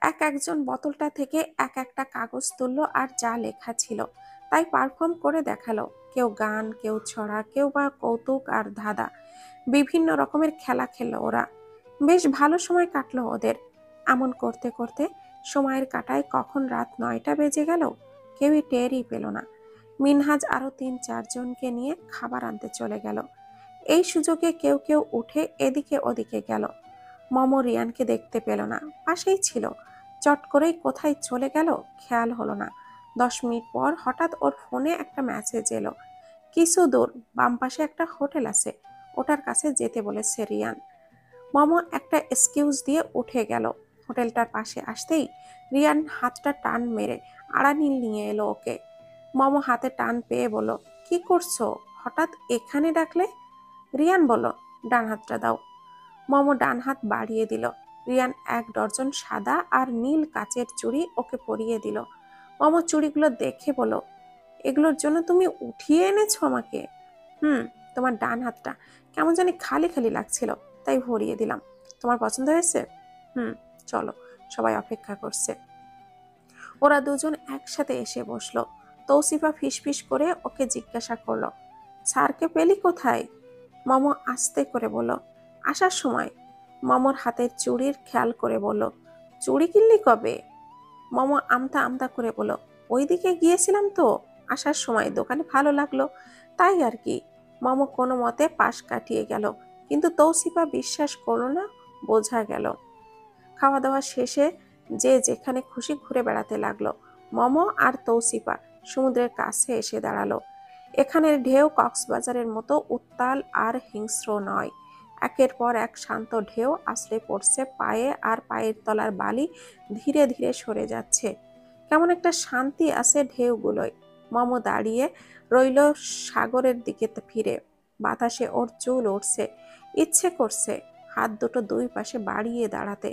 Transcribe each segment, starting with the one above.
একজন বোতলটা থেকে একটা কাগজ তুললো আর যা লেখা ছিল তাই পারফর্ম করে দেখালো। কেউ গান, কেউ ছড়া, কেউ বা কৌতুক আর ধাঁধা, বিভিন্ন রকমের খেলা খেললো ওরা। বেশ ভালো সময় কাটলো ওদের। এমন করতে করতে সময়ের কাঁটায় কখন রাত 9টা বেজে গেল কেউই টেরই পেল না। মিনহাজ আরো 3-4 জনকে নিয়ে খাবার আনতে চলে গেল। এই সুযোগে কেউ কেউ উঠে এদিকে ওদিকে গেল। মম রিয়ানকে দেখতে পেল না, পাশেই ছিল। চট করেই কোথায় চলে গেল খেয়াল হলো না। 10 মিনিট পর হঠাৎ ওর ফোনে একটা মেসেজ এলো। কিছু দূর বাম পাশে একটা হোটেল আছে, ওটার কাছে যেতে বলেছে রিয়ান। মম একটা এক্সকিউজ দিয়ে উঠে গেল। হোটেলটার পাশে আসতেই রিয়ান হাতটা টান মেরে আড়ানি নিয়ে এলো ওকে। মম হাতে টান পেয়ে বলল, কি করছো, হঠাৎ এখানে ডাকলে? রিয়ান বলল, ডান হাতটা দাও। মম ডান হাত বাড়িয়ে দিল। রিয়ান 1 ডজন সাদা আর নীল কাচের চুড়ি ওকে পরিয়ে দিল। মম চুড়িগুলো দেখে বলল, এগুলোর জন্য তুমি উঠিয়ে এনেছো আমাকে? তোমার ডান হাতটা কেমন জানি খালি খালি লাগছিল, তাই ভরিয়ে দিলাম। তোমার পছন্দ হয়েছে? চলো, সবাই অপেক্ষা করছে। ওরা দুজন একসাথে এসে বসলো। তৌসিফা ফিসফিস করে ওকে জিজ্ঞাসা করলো, স্যারকে পেলি কোথায়? মম আস্তে করে বলল, আসার সময়। মমর হাতের চুড়ির খেয়াল করে বলল, চুড়ি কিনলি কবে? মম আমতা আমতা করে বলল, ওইদিকে গিয়েছিলাম তো, আসার সময় দোকানে ভালো লাগলো, তাই আর কি। মম কোনো মতে পাশ কাটিয়ে গেল, কিন্তু তৌসিফা বিশ্বাস করলো না, বোঝা গেল। খাওয়া দাওয়া শেষে যে যেখানে খুশি ঘুরে বেড়াতে লাগলো। মম আর তৌসিফা সমুদ্রের কাছে এসে দাঁড়ালো। এখানের ঢেউ কক্সবাজারের মতো উত্তাল আর হিংস্র নয়। একের পর এক শান্ত ঢেউ আছড়ে পড়ছে পায়ে, আর পায়ের তলার বালি ধীরে ধীরে সরে যাচ্ছে। কেমন একটা শান্তি আছে ঢেউগুলোয়। মম দাঁড়িয়ে রইল সাগরের দিকে ফিরে। বাতাসে ওর চুল উঠছে, ইচ্ছে করছে হাত দুটো দুই পাশে বাড়িয়ে দাঁড়াতে।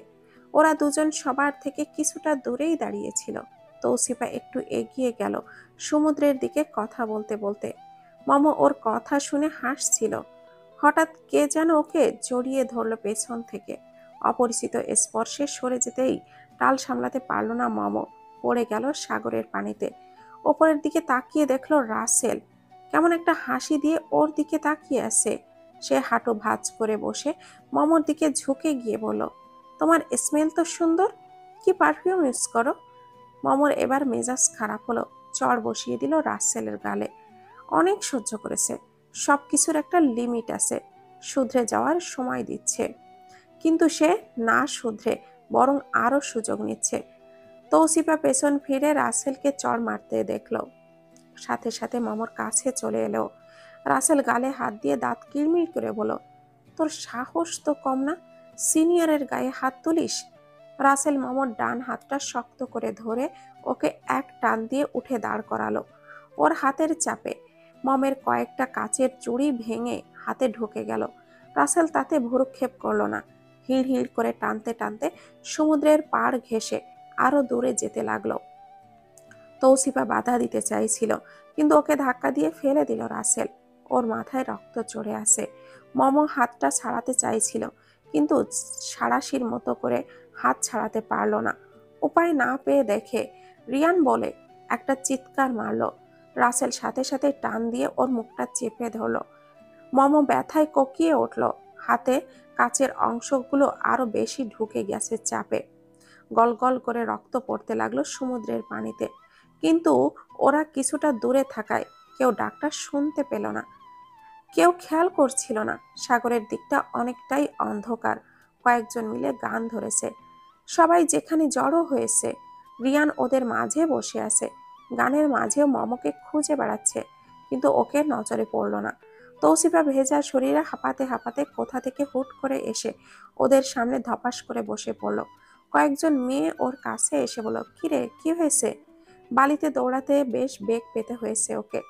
ওরা দুজন সবার থেকে কিছুটা দূরেই দাঁড়িয়েছিল। তৌসিফা একটু এগিয়ে গেল সমুদ্রের দিকে কথা বলতে বলতে। মম ওর কথা শুনে হাসছিল। হঠাৎ কে যেন ওকে জড়িয়ে ধরল পেছন থেকে। অপরিচিত স্পর্শে সরে যেতেই টাল সামলাতে পারল না মম, পড়ে গেল সাগরের পানিতে। ওপরের দিকে তাকিয়ে দেখলো রাসেল কেমন একটা হাসি দিয়ে ওর দিকে তাকিয়ে আছে। সে হাঁটু ভাঁজ করে বসে মমর দিকে ঝুঁকে গিয়ে বলল, তোমার স্মেল তো সুন্দর, কি পারফিউম ইউজ করো? মমর এবার মেজাজ খারাপ হলো, চড় বসিয়ে দিল রাসেলের গালে। অনেক সহ্য করেছে, সবকিছুর একটা লিমিট আছে, শুধরে যাওয়ার সময় দিচ্ছে। কিন্তু সে না শুধরে বরং আরো সুযোগ নিচ্ছে। তৌসিফা পেছন ফিরে রাসেলকে চড় মারতে দেখলো, সাথে সাথে মমর কাছে চলে এলো। রাসেল গালে হাত দিয়ে দাঁত কিরমির করে বলল, তোর সাহস তো কম না, সিনিয়রের গায়ে হাত তুলিস? রাসেল মমর ডান হাতটা শক্ত করে ধরে ওকে এক টান দিয়ে উঠে দাঁড় করালো। ওর হাতের চাপে মমের কয়েকটা কাচের চুড়ি ভেঙে হাতে ঢুকে গেল। রাসেল তাতে ভ্রুক্ষেপ করল না, হিড় হিড় করে টানতে টানতে সমুদ্রের পাড় ঘেঁষে আরো দূরে যেতে লাগলো। তৌসিফা বাধা দিতে চাইছিল, কিন্তু ওকে ধাক্কা দিয়ে ফেলে দিল রাসেল। ওর মাথায় রক্ত চড়ে আসে। মম হাতটা ছাড়াতে চাইছিল, কিন্তু সাঁড়াশির মতো করে হাত ছাড়াতে পারল না। উপায় না পেয়ে দেখে রিয়ান বলে একটা চিৎকার মারল। রাসেল সাথে সাথে টান দিয়ে ওর মুখটা চেপে ধরল। মম ব্যথায় কোকিয়ে উঠল। হাতে কাচের অংশগুলো আরো বেশি ঢুকে গেছে চাপে। গল গল করে রক্ত পড়তে লাগলো সমুদ্রের পানিতে। কিন্তু ওরা কিছুটা দূরে থাকায় কেউ ডাকটা শুনতে পেল না, কেউ খেয়াল করছিল না। সাগরের দিকটা অনেকটাই অন্ধকার। কয়েকজন মিলে গান ধরেছে, সবাই যেখানে জড়ো হয়েছে। রিয়ান ওদের মাঝে বসে আছে, গানের মাঝেও মমকে খুঁজে বেড়াচ্ছে, কিন্তু ওকে নজরে পড়ল না। তৌসিফা ভেজা শরীরে হাঁপাতে হাঁপাতে কোথা থেকে হুট করে এসে ওদের সামনে ধপাস করে বসে পড়ল। কয়েকজন মেয়ে ওর কাছে এসে বলল, কিরে, কি হয়েছে? বালিতে দৌড়াতে বেশ বেগ পেতে হয়েছে ওকে।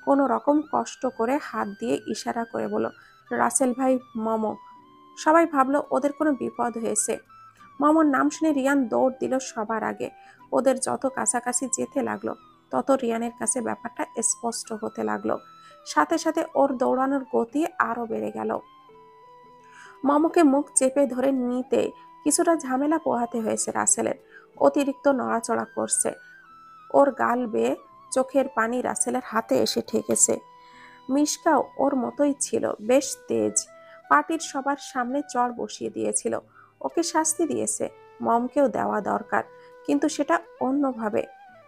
কোনো রকম কষ্ট করে হাত দিয়ে ইশারা করে বলল, রাসেল ভাই, মম। সবাই ভাবলো ওদের কোনো বিপদ হয়েছে। মমর নাম শুনে রিয়ান দৌড় দিল সবার আগে। ওদের যত কাছাকাছি যেতে লাগলো তত রিয়ানের কাছে ব্যাপারটা স্পষ্ট হতে লাগলো। সাথে সাথে ওর দৌড়ানোর গতি আরো বেড়ে গেল। মমকে মুখ চেপে ধরে নিতে কিছুটা ঝামেলা পোহাতে হয়েছে রাসেলের। অতিরিক্ত নড়াচড়া করছে, ওর গাল বেয়ে চোখের পানি রাসেলের হাতে এসে ঠেকেছে। মিশকাও ওর মতোই ছিল, বেশ তেজ। পার্টির সবার সামনে চড় বসিয়ে দিয়েছিল। ওকে শাস্তি দিয়েছে, মমকেও দেওয়া দরকার, কিন্তু সেটা অন্যভাবে।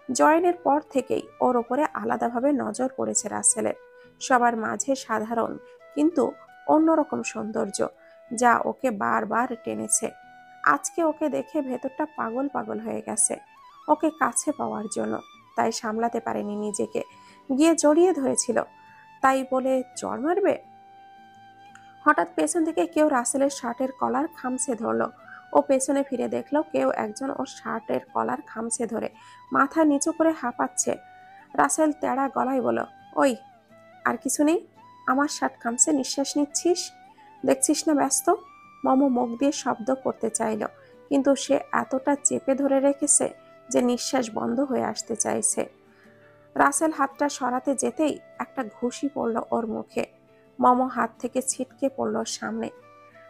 জয়েনের পর থেকেই ওর ওপরে আলাদাভাবে নজর পড়েছে রাসেলের। সবার মাঝে সাধারণ কিন্তু অন্যরকম সৌন্দর্য, যা ওকে বারবার টেনেছে। আজকে ওকে দেখে ভেতরটা পাগল পাগল হয়ে গেছে ওকে কাছে পাওয়ার জন্য। তাই সামলাতে পারেনি নিজেকে, গিয়ে জড়িয়ে ধরেছিল। তাই বলে চড় মারবে? হঠাৎ পেছন থেকে কেউ রাসেলের শার্টের কলার খামছে ধরলো। ও পেছনে ফিরে দেখলো কেউ একজন ওর শার্টের কলার খামছে ধরে মাথা নিচু করে হাঁপাচ্ছে। রাসেল তেড়া গলায় বলল, ওই, আর কিছু নেই? আমার শার্ট খামছে, নিঃশ্বাস নিচ্ছিস? দেখছিস না ব্যস্ত? মমো মুখ দিয়ে শব্দ করতে চাইল, কিন্তু সে এতটা চেপে ধরে রেখেছে যে নিঃশ্বাস বন্ধ হয়ে আসতে চাইছে। রাসেল হাতটা সরাতে যেতেই একটা ঘুষি পড়ল ওর মুখে। মমো হাত থেকে ছিটকে পড়ল সামনে।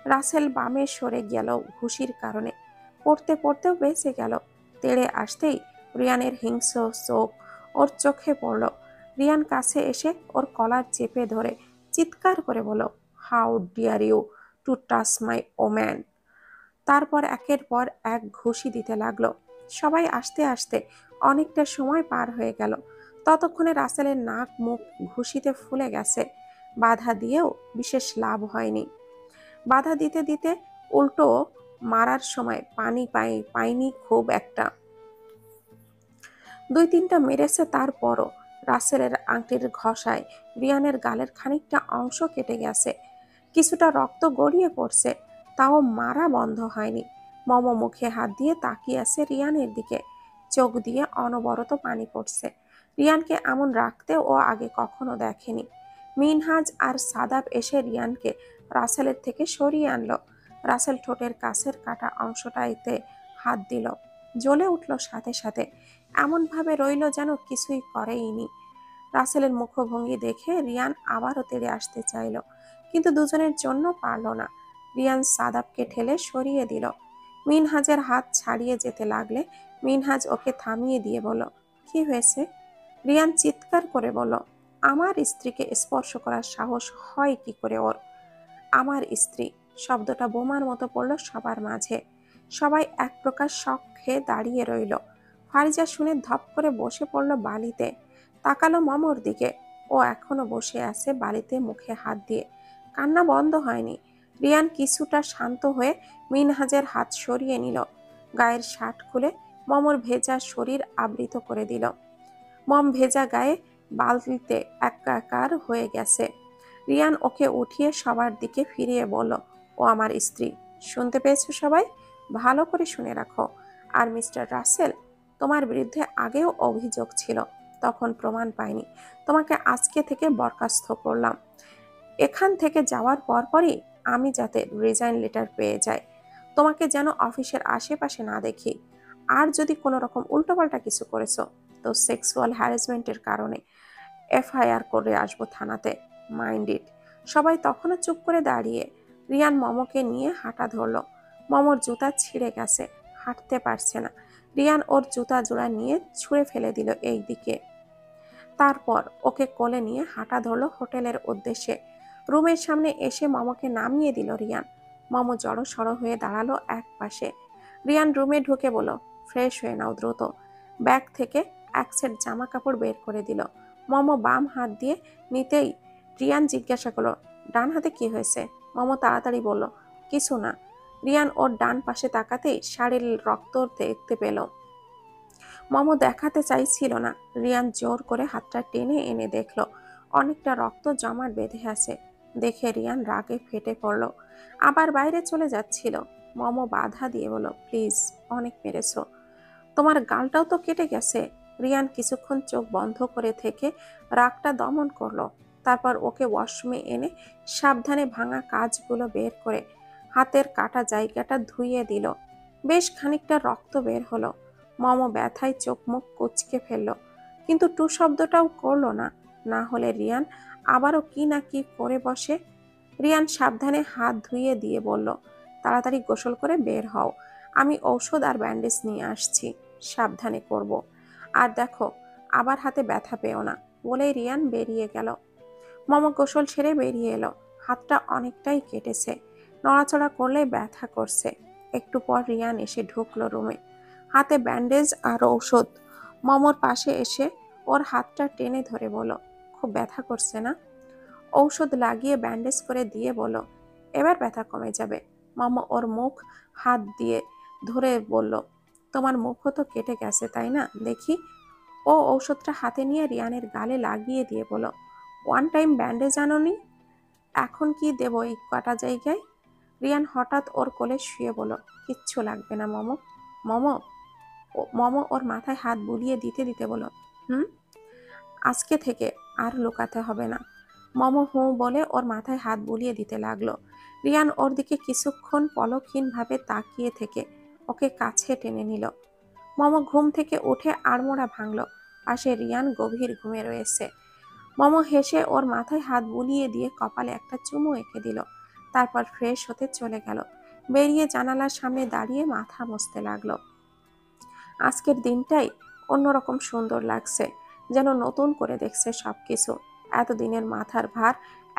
রাসেল বামে সরে গেল ঘুষির কারণে। পড়তে পড়তেও বেঁচে গেল। তেড়ে আসতেই রিয়ানের হিংস্র চোখ ওর চোখে পড়ল। রিয়ান কাছে এসে ওর কলার চেপে ধরে চিৎকার করে বলল, how dare you to touch my woman. তারপর একের পর এক ঘুষি দিতে লাগলো। সবাই আসতে আসতে অনেকটা সময় পার হয়ে গেল। ততক্ষণে রাসেলের নাক মুখ ঘুষিতে ফুলে গেছে। বাধা দিয়েও বিশেষ লাভ হয়নি। বাধা দিতে দিতে উল্টো মারার সময় পানি পায়নি খুব একটা। 2-3টা মেরেছে, তারপরও রাসেলের আংটির ঘষায় রিয়ানের গালের খানিকটা অংশ কেটে গেছে। কিছুটা রক্ত গড়িয়ে পড়ছে, তাও মারা বন্ধ হয়নি। মমো মুখে হাত দিয়ে তাকিয়ে আছে রিয়ানের দিকে। চোখ দিয়ে অনবরত পানি পড়ছে। রিয়ানকে এমন রাখতে ও আগে কখনো দেখেনি। মিনহাজ আর সাদাব এসে রিয়ানকে রাসেলের থেকে সরিয়ে আনলো। রাসেল ঠোঁটের কাছের কাটা অংশটাইতে হাত দিল। জ্বলে উঠল সাথে সাথে, এমনভাবে রইল যেন কিছুই করেইনি। রাসেলের মুখভঙ্গি দেখে রিয়ান আবারও তেড়ে আসতে চাইল, কিন্তু দুজনের জন্য পারল না। রিয়ান সাদাবকে ঠেলে সরিয়ে দিল। মিনহাজের হাত ছাড়িয়ে যেতে লাগলে মিনহাজ ওকে থামিয়ে দিয়ে বলল, কি হয়েছে? রিয়ান চিৎকার করে বলল, আমার স্ত্রীকে স্পর্শ করার সাহস হয় কি করে ওর? আমার স্ত্রী শব্দটা বোমার মতো পড়ল সবার মাঝে। সবাই এক প্রকার শক খেয়ে দাঁড়িয়ে রইল। ফারিজা শুনে ধপ করে বসে পড়ল বালিতে। তাকালো মমর দিকে। ও এখনো বসে আছে বালিতে, মুখে হাত দিয়ে। কান্না বন্ধ হয়নি। রিয়ান কিছুটা শান্ত হয়ে মিনহাজের হাত সরিয়ে নিল। গায়ের শার্ট খুলে মমর ভেজা শরীর আবৃত করে দিল। মম ভেজা গায়ে বালতিতে একাকার হয়ে গেছে। রিয়ান ওকে উঠিয়ে সবার দিকে ফিরিয়ে বলল, ও আমার স্ত্রী। শুনতে পেয়েছো সবাই? ভালো করে শুনে রাখো। আর মিস্টার রাসেল, তোমার বিরুদ্ধে আগেও অভিযোগ ছিল, তখন প্রমাণ পাইনি। তোমাকে আজকে থেকে বরখাস্ত করলাম। এখান থেকে যাওয়ার পরপরই আমি যাতে রিজাইন লেটার পেয়ে যাই, তোমাকে যেন অফিসের আশেপাশে না দেখি। আর যদি কোনো রকম উল্টোপাল্টা কিছু করেছো তো সেক্সুয়াল হ্যারাসমেন্টের কারণে এফআইআর করে আসবো থানাতে। Mind it. সবাই তখনও চুপ করে দাঁড়িয়ে। রিয়ান মমকে নিয়ে হাঁটা ধরলো। মমর জুতা ছিঁড়ে গেছে, হাঁটতে পারছে না। রিয়ান ওর জুতা জোড়া নিয়ে ছুঁড়ে ফেলে দিল এই দিকে। তারপর ওকে কোলে নিয়ে হাঁটা ধরলো হোটেলের উদ্দেশ্যে। রুমের সামনে এসে মমকে নামিয়ে দিল রিয়ান। মম জড়ো সড়ো হয়ে দাঁড়ালো এক পাশে। রিয়ান রুমে ঢুকে বলল, ফ্রেশ হয়ে নাও দ্রুত। ব্যাগ থেকে এক সেট জামা কাপড় বের করে দিল। মম বাম হাত দিয়ে নিতেই রিয়ান জিজ্ঞাসা করলো, ডান হাতে কি হয়েছে? মম তাড়াতাড়ি বলল, কিছু না। রিয়ান ওর ডান পাশে তাকাতেই শাড়ির রক্ত দেখতে পেল। মম দেখাতে চাইছিল না। রিয়ান জোর করে হাতটা টেনে এনে দেখল অনেকটা রক্ত জমাট বেঁধে আছে। দেখে রিয়ান রাগে ফেটে পড়ল, আবার বাইরে চলে যাচ্ছিল। মম বাধা দিয়ে বলল, প্লিজ, অনেক মেরেছো। তোমার গালটাও তো কেটে গেছে। রিয়ান কিছুক্ষণ চোখ বন্ধ করে থেকে রাগটা দমন করলো। তারপর ওকে ওয়াশরুমে এনে সাবধানে ভাঙা কাঁচগুলো বের করে হাতের কাটা জায়গাটা ধুইয়ে দিল। বেশ খানিকটা রক্ত বের হলো। মম ব্যথায় চোখ মুখ কুঁচকে ফেলল, কিন্তু টু শব্দটাও করলো না। না হলে রিয়ান আবারও কি না কি করে বসে। রিয়ান সাবধানে হাত ধুইয়ে দিয়ে বলল, তাড়াতাড়ি গোসল করে বের হও, আমি ঔষধ আর ব্যান্ডেজ নিয়ে আসছি, সাবধানে করব। আর দেখো আবার হাতে ব্যথা পেও না। বলেই রিয়ান বেরিয়ে গেল। মম গোসল সেরে বেরিয়ে এলো। হাতটা অনেকটাই কেটেছে, নড়াচড়া করলে ব্যথা করছে। একটু পর রিয়ান এসে ঢুকলো রুমে, হাতে ব্যান্ডেজ আর ঔষধ। মমর পাশে এসে ওর হাতটা টেনে ধরে বলল, খুব ব্যথা করছে না? ঔষধ লাগিয়ে ব্যান্ডেজ করে দিয়ে বলল, এবার ব্যথা কমে যাবে। মম ওর মুখ হাত দিয়ে ধরে বলল, তোমার মুখও তো কেটে গেছে তাই না, দেখি। ও ঔষধটা হাতে নিয়ে রিয়ানের গালে লাগিয়ে দিয়ে বলল, ওয়ান টাইম ব্যান্ডেজ আনোনি? এখন কি দেব এই কাটা জায়গায়? রিয়ান হঠাৎ ওর কোলে শুয়ে বলল, কিচ্ছু লাগবে না মম। মম মম ওর মাথায় হাত বুলিয়ে দিতে দিতে বলল, হুম, আজকে থেকে আর লুকাতে হবে না। মম হু বলে ওর মাথায় হাত বুলিয়ে দিতে লাগলো। রিয়ান ওর দিকে কিছুক্ষণ পলকহীনভাবে তাকিয়ে থেকে ওকে কাছে টেনে নিল। মম ঘুম থেকে উঠে আড়মোড়া ভাঙল। পাশে রিয়ান গভীর ঘুমে রয়েছে। মম হেসে ওর মাথায় হাত বুলিয়ে দিয়ে কপালে একটা চুমু এঁকে দিল। তারপর ফ্রেশ হতে চলে গেল। বেরিয়ে জানালার সামনে দাঁড়িয়ে মাথা মুছতে লাগলো। আজকের দিনটাই অন্যরকম সুন্দর লাগছে, যেন নতুন করে দেখছে সবকিছু। এতদিনের মাথার ভার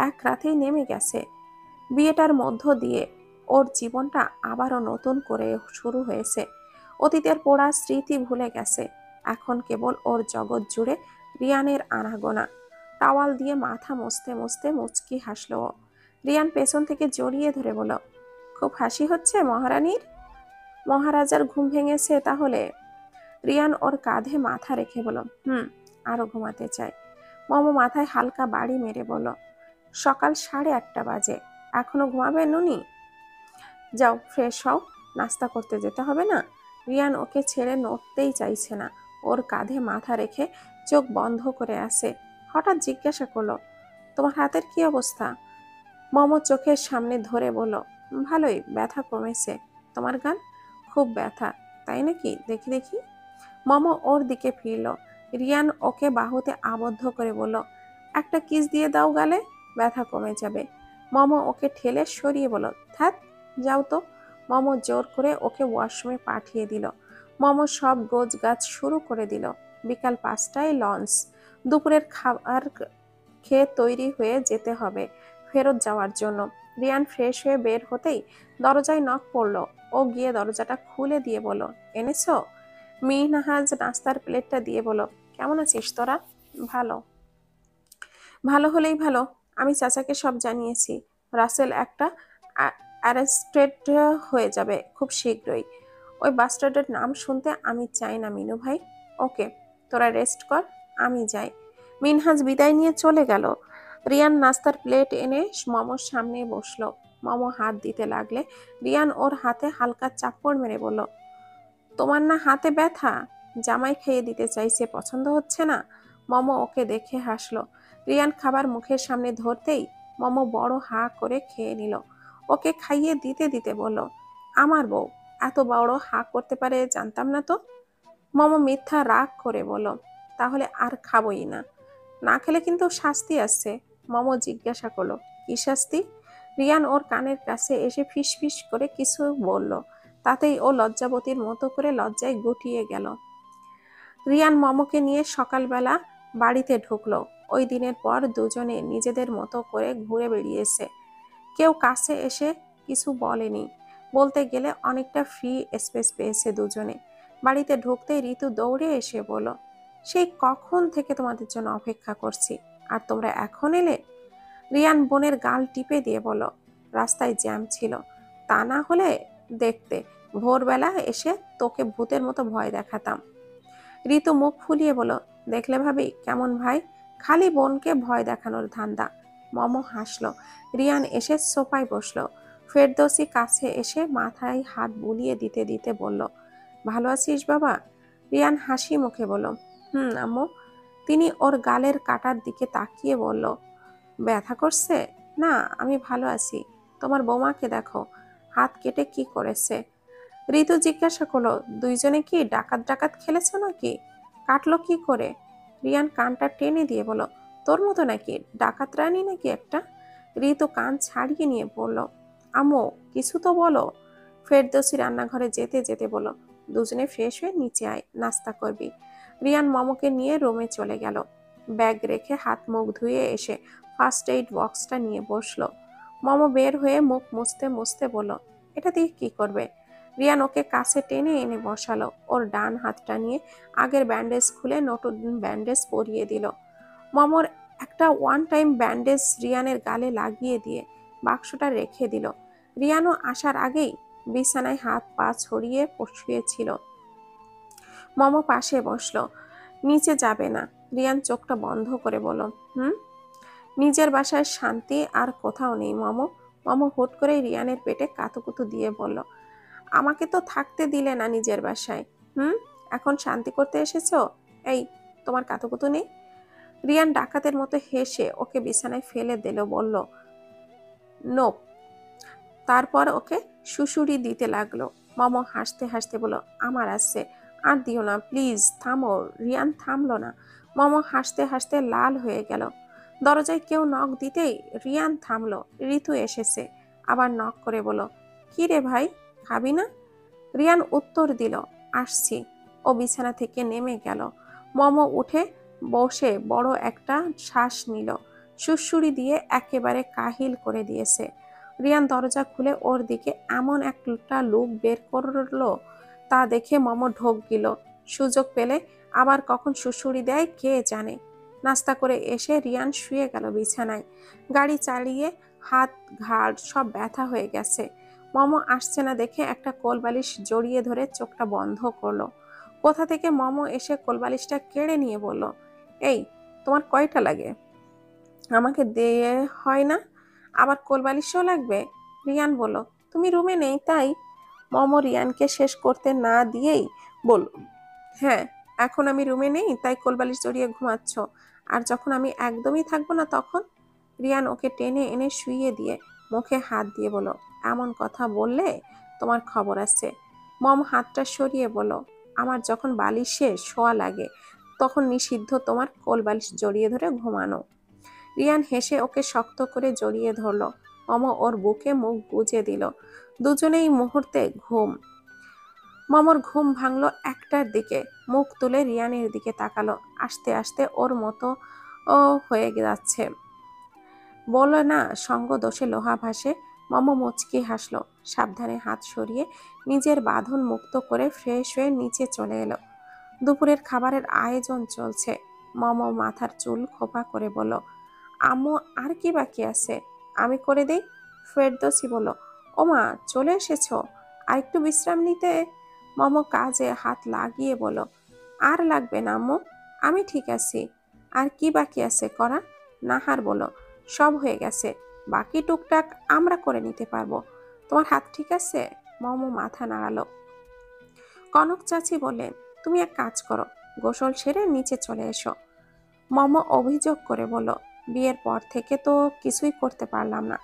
এক রাতেই নেমে গেছে। বিয়েটার মধ্য দিয়ে ওর জীবনটা আবারও নতুন করে শুরু হয়েছে। অতীতের পোড়া স্মৃতি ভুলে গেছে। এখন কেবল ওর জগৎ জুড়ে রিয়ানের আনাগোনা। টাওয়াল দিয়ে মাথা মুছতে মুছতে মুচকি হাসল ও। রিয়ান পেছন থেকে জড়িয়ে ধরে বলল, খুব হাসি হচ্ছে মহারানীর? মহারাজার ঘুম ভেঙেছে তাহলে? রিয়ান ওর কাঁধে মাথা রেখে বলল, আরো ঘুমাতে চাই। মম মাথায় হালকা বাড়ি মেরে বলল, সকাল 8:30 বাজে, এখনো ঘুমাবে নুনি? যাও ফ্রেশ হও, নাস্তা করতে যেতে হবে না? রিয়ান ওকে ছেড়ে নড়তেই চাইছে না। ওর কাঁধে মাথা রেখে চোখ বন্ধ করে আছে। হঠাৎ জিজ্ঞাসা করলো, তোমার হাতের কি অবস্থা? মম চোখের সামনে ধরে বলল, ভালোই, ব্যথা কমেছে। তোমার গান? খুব ব্যথা, তাই নাকি? দেখি দেখি। মম ওর দিকে ফিরল। রিয়ান ওকে বাহুতে আবদ্ধ করে বলল, একটা কিস দিয়ে দাও গালে, ব্যথা কমে যাবে। মম ওকে ঠেলে সরিয়ে বলল, ধ্যাত, যাও তো। মম জোর করে ওকে ওয়াশরুমে পাঠিয়ে দিল। মম সব গোছ গাছ শুরু করে দিল। বিকাল 5টায় লঞ্চ। দুপুরের খাবার খেয়ে তৈরি হয়ে যেতে হবে ফেরত যাওয়ার জন্য। রিয়ান ফ্রেশ হয়ে বের হতেই দরজায় নক পড়লো। ও গিয়ে দরজাটা খুলে দিয়ে বলল, এনেছো? মিনহাজ নাস্তার প্লেটটা দিয়ে বলল, কেমন আছিস তোরা? ভালো। ভালো হলেই ভালো। আমি চাচাকে সব জানিয়েছি। রাসেল একটা অ্যারেস্টেড হয়ে যাবে খুব শীঘ্রই। ওই বাস্টার্ডের নাম শুনতে আমি চাই না মিনু ভাই। ওকে, তোরা রেস্ট কর, আমি যাই। মিনহাজ বিদায় নিয়ে চলে গেল। রিয়ান নাস্তার প্লেট এনে মমর সামনে বসলো। মম হাত দিতে লাগলে রিয়ান ওর হাতে হালকা চাপড় মেরে বলল, তোমার না হাতে ব্যথা? জামাই খেয়ে দিতে চাইছে, পছন্দ হচ্ছে না? মম ওকে দেখে হাসলো। রিয়ান খাবার মুখের সামনে ধরতেই মম বড় হা করে খেয়ে নিল। ওকে খাইয়ে দিতে দিতে বলল, আমার বউ এত বড় হা করতে পারে জানতাম না তো। মম মিথ্যা রাগ করে বলল, তাহলে আর খাবই না। না খেলে কিন্তু শাস্তি আসছে। মম জিজ্ঞাসা করলো, কি শাস্তি? রিয়ান ওর কানের কাছে এসে ফিস ফিস করে কিছু বলল। তাতেই ও লজ্জাবতীর মতো করে লজ্জায় গুটিয়ে গেল। রিয়ান মমকে নিয়ে সকালবেলা বাড়িতে ঢুকলো। ওই দিনের পর দুজনে নিজেদের মতো করে ঘুরে বেড়িয়েছে। কেউ কাছে এসে কিছু বলেনি। বলতে গেলে অনেকটা ফ্রি স্পেস পেয়েছে দুজনে। বাড়িতে ঢুকতেই ঋতু দৌড়ে এসে বলল, সেই কখন থেকে তোমাদের জন্য অপেক্ষা করছি, আর তোমরা এখন এলে? রিয়ান বোনের গাল টিপে দিয়ে বলল, রাস্তায় জ্যাম ছিল, তা না হলে দেখতে ভোরবেলা এসে তোকে ভূতের মতো ভয় দেখাতাম। ঋতু মুখ ফুলিয়ে বলল, দেখলে ভাবি কেমন ভাই, খালি বোনকে ভয় দেখানোর ধান্দা। মম হাসলো। রিয়ান এসে সোফায় বসলো। ফেরদৌসি কাছে এসে মাথায় হাত বুলিয়ে দিতে দিতে বলল, ভালো আছিস বাবা? রিয়ান হাসি মুখে বলল, আম্মু। তিনি ওর গালের কাটার দিকে তাকিয়ে বলল, ব্যথা করছে? না, আমি ভালো আছি। তোমার বৌমাকে দেখো, হাত কেটে কি করেছে। ঋতু জিজ্ঞাসা করলো, দুইজনে কি ডাকাত ডাকাত খেলেছ নাকি? কাটলো কি করে? রিয়ান কানটা টেনে দিয়ে বলল, তোর মতো নাকি ডাকাত রানী নাকি একটা? ঋতু কান ছাড়িয়ে নিয়ে বলল, আম্মু কিছু তো বলো। ফেরদৌসি রান্নাঘরে যেতে যেতে বলল, দুজনে ফ্রেশ হয়ে নিচে আয়, নাস্তা করবি। রিয়ান মমকে নিয়ে রুমে চলে গেল। ব্যাগ রেখে হাত মুখ ধুয়ে এসে ফার্স্ট এইড বক্সটা নিয়ে বসলো। মম বের হয়ে মুখ মুছতে মুছতে বলল, এটা দিয়ে কি করবে? রিয়ান ওকে কাছে টেনে এনে বসালো। ওর ডান হাতটা নিয়ে আগের ব্যান্ডেজ খুলে নতুন ব্যান্ডেজ পরিয়ে দিল। মমর একটা ওয়ান টাইম ব্যান্ডেজ রিয়ানের গালে লাগিয়ে দিয়ে বাক্সটা রেখে দিল। রিয়ানও আসার আগেই বিছানায় হাত পা ছড়িয়ে শুয়েছিল। মম পাশে বসলো। নিচে যাবে না? রিয়ান চোখটা বন্ধ করে বলল, হুম। নিজের বাসায় শান্তি আর কোথাও নেই মম। মম হুট করে রিয়ানের পেটে কাতুকুতু দিয়ে বলল, আমাকে তো থাকতে দিলে না নিজের বাসায়, হুম, এখন শান্তি করতে এসেছো? এই, তোমার কাতুকুতু নেই? রিয়ান ডাকাতের মতো হেসে ওকে বিছানায় ফেলে দিল, বলল, নোপ। তারপর ওকে শুশুড়ি দিতে লাগলো। মম হাসতে হাসতে বলল, আমার আছে, আর দিও না প্লিজ, থামো। রিয়ান থামলো না। মম হাসতে হাসতে লাল হয়ে গেল। দরজায় কেউ নখ দিতেই রিয়ান থামলো। ঋতু এসেছে। আবার নখ করে বলল, কি রে ভাই, খাবি না? রিয়ান উত্তর দিল, আসছি। ও বিছানা থেকে নেমে গেল। মম উঠে বসে বড় একটা শ্বাস নিল। সুড়সুড়ি দিয়ে একেবারে কাহিল করে দিয়েছে। রিয়ান দরজা খুলে ওর দিকে এমন একটা লুক বের করলো, তা দেখে মম ঢোক গেল। সুযোগ পেলে আবার কখন সুড়সুড়ি দেয় কে জানে। নাস্তা করে এসে রিয়ান শুয়ে গেল বিছানায়। গাড়ি চালিয়ে হাত ঘাড় সব ব্যথা হয়ে গেছে। মম আসছে না দেখে একটা কোলবালিশ জড়িয়ে ধরে চোখটা বন্ধ করলো। কোথা থেকে মম এসে কোলবালিশটা কেড়ে নিয়ে বলল, এই, তোমার কয়টা লাগে? আমাকে দিয়ে হয় না? আবার কোলবালিশও লাগবে? রিয়ান বলল, তুমি রুমে নেই তাই। মম রিয়ানকে শেষ করতে না দিয়েই বলল, হ্যাঁ, এখন আমি রুমে নেই তাই কোলবালিশ জড়িয়ে ঘুমাচ্ছ, আর যখন আমি একদমই থাকবো না তখন? রিয়ান ওকে টেনে এনে শুইয়ে দিয়ে মুখে হাত দিয়ে বলল, এমন কথা বললে তোমার খবর আছে। মম হাতটা সরিয়ে বলল, আমার যখন বালিশে শোয়া লাগে তখন নিষিদ্ধ তোমার কোলবালিশ জড়িয়ে ধরে ঘুমানো। রিয়ান হেসে ওকে শক্ত করে জড়িয়ে ধরল। মম ওর বুকে মুখ গুজে দিল। দুজনেই মুহূর্তে ঘুম। মমর ঘুম ভাঙলো একটার দিকে। মুখ তুলে রিয়ানের দিকে তাকালো। আস্তে আস্তে ওর মতো হয়ে যাচ্ছে। বলো না, সঙ্গ দোষে লোহা ভাসে। মম মুচকি হাসলো। সাবধানে হাত সরিয়ে নিজের বাঁধন মুক্ত করে ফ্রেশ হয়ে নিচে চলে এলো। দুপুরের খাবারের আয়োজন চলছে। মম মাথার চুল খোপা করে বলল, আম্মু আর কি বাকি আছে? আমি করে দেই। ফেরদৌসি বলল, ওমা, চলে এসেছো? আর একটু বিশ্রাম নিতে? মম কাজে হাত লাগিয়ে বলল, আর লাগবে না আম্মু, আমি ঠিক আছি। আর কি বাকি আছে করা? নাহার বলল, সব হয়ে গেছে, বাকি টুকটাক আমরা করে নিতে পারবো। তোমার হাত ঠিক আছে? মম মাথা নাড়ালো। কনক চাচি বললেন, তুমি এক কাজ করো, গোসল সেরে নিচে চলে এসো। মম অভিযোগ করে বলল, বিয়ের পর থেকে তো কিছুই করতে পারলাম না।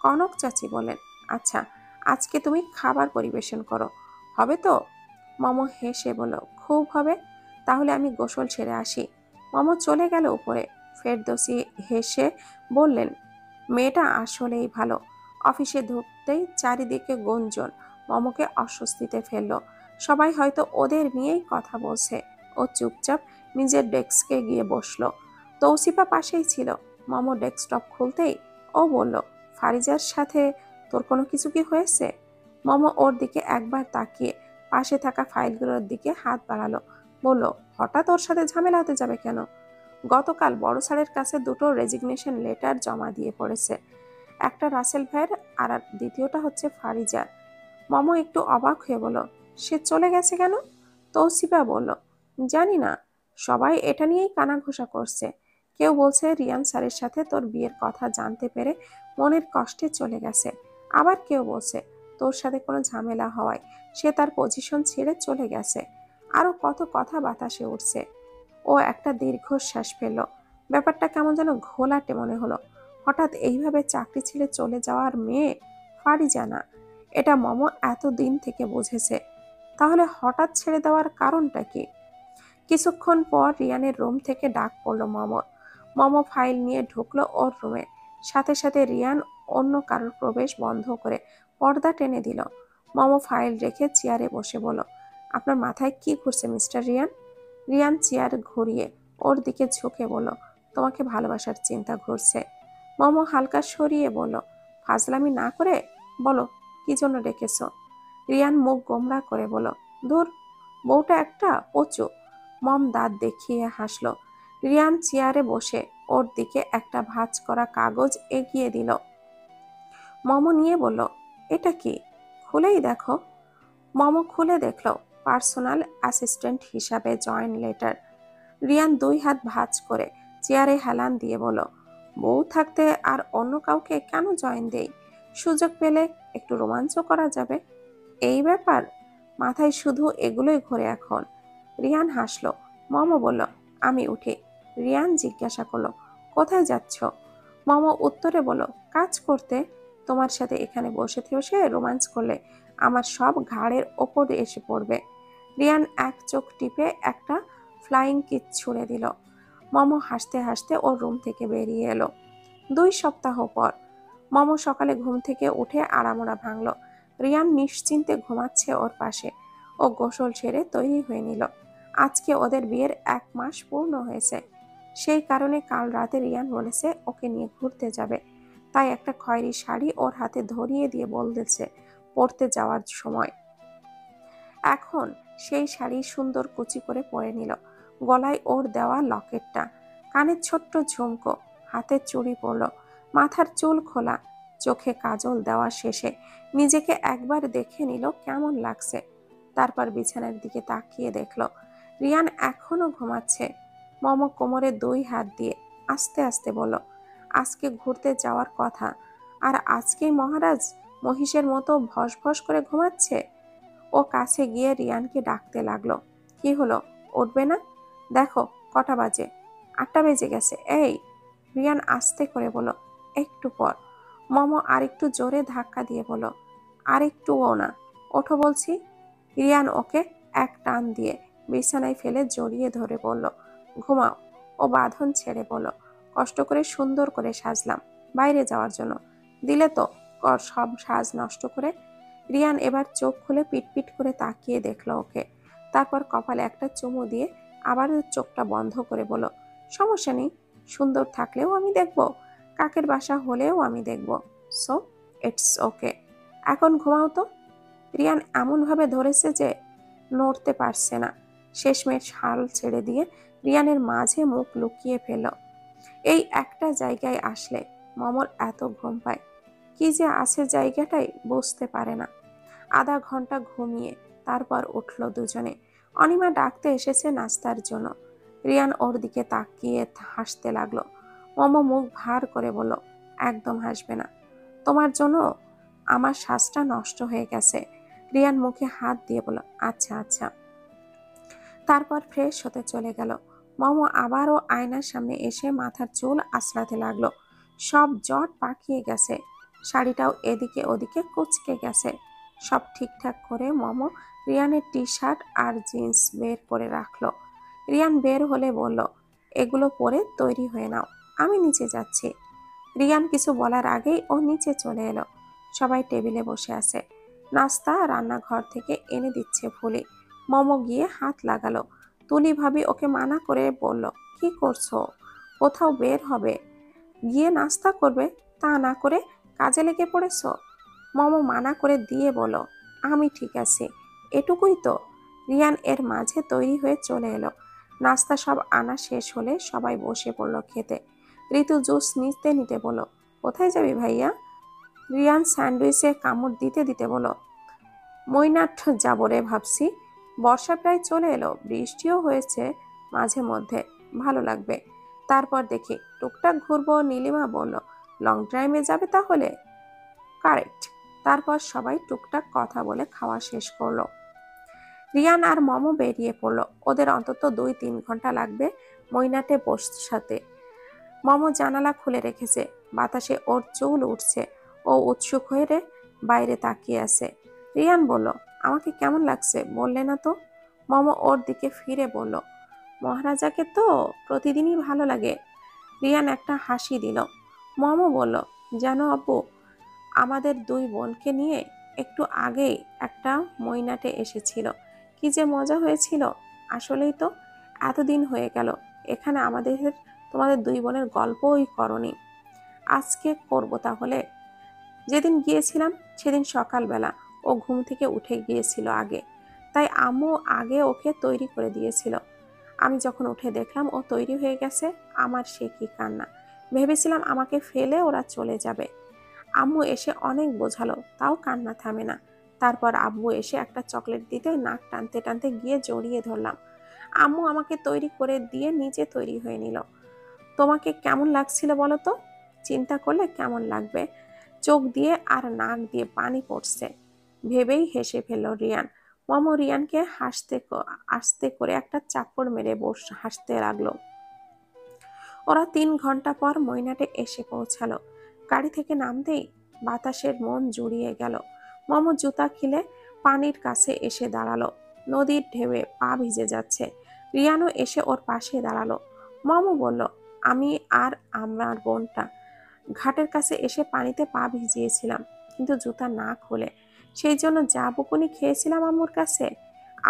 কনক চাচি বলেন, আচ্ছা, আজকে তুমি খাবার পরিবেশন করো, হবে তো? মম হেসে বলল, খুব হবে। তাহলে আমি গোসল সেরে আসি। মম চলে গেল উপরে। ফেরদৌসি হেসে বললেন, মেয়েটা আসলেই ভালো। অফিসে ঢুকতেই চারিদিকে গুঞ্জন মমকে অস্বস্তিতে ফেলল। সবাই হয়তো ওদের নিয়েই কথা বলছে। ও চুপচাপ নিজের ডেস্কে গিয়ে বসলো। তৌসিফা পাশেই ছিল। মম ডেস্কটপ খুলতেই ও বলল, ফারিজার সাথে তোর কোনো কিছু কি হয়েছে? মম ওর দিকে একবার তাকিয়ে পাশে থাকা ফাইলগুলোর দিকে হাত বাড়ালো। বলল, হঠাৎ ওর সাথে ঝামেলা হতে যাবে কেন? গতকাল বড় স্যারের কাছে দুটো রেজিগনেশন লেটার জমা দিয়ে পড়েছে। একটা রাসেল ভাইয়ের আর দ্বিতীয়টা হচ্ছে ফারিজার। মম একটু অবাক হয়ে বলল, সে চলে গেছে কেন? তৌসিফা বলল, জানি না, সবাই এটা নিয়েই কানাঘুষা করছে। কেউ বলছে রিয়ান স্যারের সাথে তোর বিয়ের কথা জানতে পেরে মনের কষ্টে চলে গেছে। আবার কেউ বলছে তোর সাথে কোনো ঝামেলা হওয়ায় সে তার পজিশন ছেড়ে চলে গেছে। আরো কত কথা বাতাসে উঠছে। ও একটা দীর্ঘশ্বাস ফেলল। ব্যাপারটা কেমন যেন ঘোলাটে মনে হলো। হঠাৎ এইভাবে চাকরি ছেড়ে চলে যাওয়ার মেয়ে ফারিজা না, এটা মম এতদিন থেকে বুঝেছে। তাহলে হঠাৎ ছেড়ে দেওয়ার কারণটা কি? কিছুক্ষণ পর রিয়ানের রুম থেকে ডাক পড়ল মমর। মম ফাইল নিয়ে ঢুকলো ওর রুমে। সাথে সাথে রিয়ান অন্য কারোর প্রবেশ বন্ধ করে পর্দা টেনে দিল। মম ফাইল রেখে চেয়ারে বসে বলল, আপনার মাথায় কি ঘুরছে মিস্টার রিয়ান? রিয়ান চেয়ার ঘুরিয়ে ওর দিকে ঝুঁকে বলল, তোমাকে ভালোবাসার চিন্তা ঘুরছে। মম হালকা সরিয়ে বলল, ফাজলামি না করে বলো কি জন্য ডেকেছো? রিয়ান মুখ গোমরা করে বলল, ধুর, বউটা একটা পচু। মম দাঁত দেখিয়ে হাসলো। রিয়ান চেয়ারে বসে ওর দিকে একটা ভাঁজ করা কাগজ এগিয়ে দিল। মম নিয়ে বলল, এটা কি? খুলেই দেখো। মম খুলে দেখল পার্সোনাল অ্যাসিস্ট্যান্ট হিসাবে জয়েন লেটার। রিয়ান 2 হাত ভাঁজ করে চেয়ারে হেলান দিয়ে বলল, বউ থাকতে আর অন্য কাউকে কেন জয়েন দেই? সুযোগ পেলে একটু রোমাঞ্চ করা যাবে। এই ব্যাপার, মাথায় শুধু এগুলোই ঘোরে এখন। রিয়ান হাসলো। মম বলল, আমি উঠি। রিয়ান জিজ্ঞাসা করলো, কোথায় যাচ্ছ? মম উত্তরে বলল, কাজ করতে। তোমার সাথে এখানে বসে বসে রোমান্স করলে আমার সব ঘাড়ের ওপর এসে পড়বে। রিয়ান এক চোখ টিপে একটা ফ্লাইং কিস ছুড়ে দিল। মম হাসতে হাসতে ওর রুম থেকে বেরিয়ে এলো। 2 সপ্তাহ পর মম সকালে ঘুম থেকে উঠে আড়ামোড়া ভাঙল। রিয়ান নিশ্চিন্তে ঘুমাচ্ছে ওর পাশে। ও গোসল সেরে তৈরি হয়ে নিল। আজকে ওদের বিয়ের 1 মাস পূর্ণ হয়েছে। সেই কারণে কাল রাতে রিয়ান বলেছে ওকে নিয়ে ঘুরতে যাবে। তাই একটা খয়েরি শাড়ি ওর হাতে ধরিয়ে দিয়ে বলতেছে পরতে যাওয়ার সময়। এখন সেই শাড়ি সুন্দর কুচি করে পরে নিল। গলায় ওর দেওয়া লকেটটা, কানের ছোট্ট ঝুমকো, হাতের চুড়ি পরল, মাথার চুল খোলা, চোখে কাজল দেওয়া শেষে নিজেকে একবার দেখে নিল কেমন লাগছে। তারপর বিছানার দিকে তাকিয়ে দেখল রিয়ান এখনো ঘুমাচ্ছে। মম কোমরে 2 হাত দিয়ে আস্তে আস্তে বলল, আজকে ঘুরতে যাওয়ার কথা, আর আজকেই মহারাজ মহিষের মতো ভস ভস করে ঘুমাচ্ছে। ও কাছে গিয়ে রিয়ানকে ডাকতে লাগলো, কি হলো, উঠবে না? দেখো কটা বাজে, 8টা বেজে গেছে। এই! রিয়ান আস্তে করে বলল, একটু পর। মম আরেকটু জোরে ধাক্কা দিয়ে বলল, আরেকটুও না, ওঠো বলছি। রিয়ান ওকে এক টান দিয়ে বিছানায় ফেলে জড়িয়ে ধরে বলল, ঘুমাও। ও বাঁধন ছেড়ে বলল, কষ্ট করে সুন্দর করে সাজলাম বাইরে যাওয়ার জন্য, দিলে তো সব সাজ নষ্ট করে। রিয়ান এবার চোখ খুলে পিটপিট করে তাকিয়ে দেখলো ওকে। তারপর কপালে একটা চুমু দিয়ে আবার চোখটা বন্ধ করে বলল, সমস্যা নেই, সুন্দর থাকলেও আমি দেখব, কাকের বাসা হলেও আমি দেখব, সো ইটস ওকে। এখন ঘুমাও তো। রিয়ান এমনভাবে ধরেছে যে নড়তে পারছে না। শেষমেশ হাল ছেড়ে দিয়ে রিয়ানের মাঝে মুখ লুকিয়ে ফেলল। এই একটা জায়গায় আসলে মমর এত ঘুম পায়, কি যে আছে জায়গাটাই বুঝতে পারে না। আধা ঘন্টা ঘুমিয়ে তারপর উঠল দুজনে। অনিমা ডাকতে এসেছে নাস্তার জন্য। রিয়ান ওর দিকে তাকিয়ে হাসতে লাগলো। মম মুখ ভার করে বলল, একদম হাসবে না, তোমার জন্য আমার শ্বাসটা নষ্ট হয়ে গেছে। রিয়ান মুখে হাত দিয়ে বলল, আচ্ছা আচ্ছা। তারপর ফ্রেশ হতে চলে গেল। মম আবারও আয়নার সামনে এসে মাথার চুল আঁচড়াতে লাগলো। সব জট পাকিয়ে গেছে, শাড়িটাও এদিকে ওদিকে কুঁচকে গেছে। সব ঠিকঠাক করে মম রিয়ানের টি শার্ট আর জিন্স বের করে রাখলো। রিয়ান বের হলে বলল, এগুলো পরে তৈরি হয়ে নাও, আমি নিচে যাচ্ছি। রিয়ান কিছু বলার আগেই ও নিচে চলে এলো। সবাই টেবিলে বসে আছে। নাস্তা রান্নাঘর থেকে এনে দিচ্ছে ফুলি। মম গিয়ে হাত লাগালো। তুলি ভাবি ওকে মানা করে বলল, কি করছো? কোথাও বের হবে, গিয়ে নাস্তা করবে, তা না করে কাজে লেগে পড়েছ। মম মানা করে দিয়ে বলল, আমি ঠিক আছি, এটুকুই তো। রিয়ান এর মাঝে তৈরি হয়ে চলে এলো। নাস্তা সব আনা শেষ হলে সবাই বসে পড়ল খেতে। ঋতু জুস নিতে নিতে বলল, কোথায় যাবি ভাইয়া? রিয়ান স্যান্ডউইচে কামড় দিতে দিতে বলল, মৈনাঠ যাবো রে ভাবছি। বর্ষা প্রায় চলে এলো, বৃষ্টিও হয়েছে মাঝে মধ্যে, ভালো লাগবে। তারপর দেখি টুকটাক ঘুরবো। নীলিমা বলল, লং ড্রাইভে যাবে তাহলে? কারেক্ট। তারপর সবাই টুকটাক কথা বলে খাওয়া শেষ করলো। রিয়ান আর মম বেরিয়ে পড়লো। ওদের অন্তত 2-3 ঘন্টা লাগবে মৈনাটে পৌঁছাতে। মম জানালা খুলে রেখেছে, বাতাসে ওর চুল উঠছে। ও উৎসুক হয়ে বাইরে তাকিয়ে আছে। রিয়ান বলল, আমাকে কেমন লাগছে বললে না তো? মম ওর দিকে ফিরে বলল, মহারাজাকে তো প্রতিদিনই ভালো লাগে। রিয়ান একটা হাসি দিল। মম বলল, জানো আপু, আমাদের দুই বোনকে নিয়ে একটু আগেই একটা মইনাটে এসেছিল, কি যে মজা হয়েছিল। আসলেই তো, এতদিন হয়ে গেল এখানে তোমাদের দুই বোনের গল্পই করনি। আজকে করব তাহলে। যেদিন গিয়েছিলাম সেদিন সকালবেলা ও ঘুম থেকে উঠে গিয়েছিল আগে, তাই আম্মু আগে ওকে তৈরি করে দিয়েছিল। আমি যখন উঠে দেখলাম ও তৈরি হয়ে গেছে, আমার সে কি কান্না! ভেবেছিলাম আমাকে ফেলে ওরা চলে যাবে। আম্মু এসে অনেক বোঝালো, তাও কান্না থামে না। তারপর আব্বু এসে একটা চকলেট দিতে নাক টানতে টানতে গিয়ে জড়িয়ে ধরলাম। আম্মু আমাকে তৈরি করে দিয়ে নিজে তৈরি হয়ে নিল। তোমাকে কেমন লাগছিল বলো তো? চিন্তা করলে কেমন লাগবে? চোখ দিয়ে আর নাক দিয়ে পানি পড়ছে ভেবেই হেসে ফেলল রিয়ান। মামু রিয়ানকে আস্তে করে একটা চাপড় মেরে হাসতে লাগলো। ওরা 3 ঘন্টা পর ময়নাটে এসে পৌঁছালো। গাড়ি থেকে নামতেই বাতাসের মন জুড়িয়ে গেল। মামু জুতা খুলে পানির কাছে এসে দাঁড়ালো। নদীর ঢেউয়ে পা ভিজে যাচ্ছে। রিয়ানও এসে ওর পাশে দাঁড়ালো। মামু বলল, আমি আর আমার বোনটা ঘাটের কাছে এসে পানিতে পা ভিজিয়েছিলাম, কিন্তু জুতা না খুলে। সেই জন্য যা বকুনি খেয়েছিলাম আম্মুর কাছে।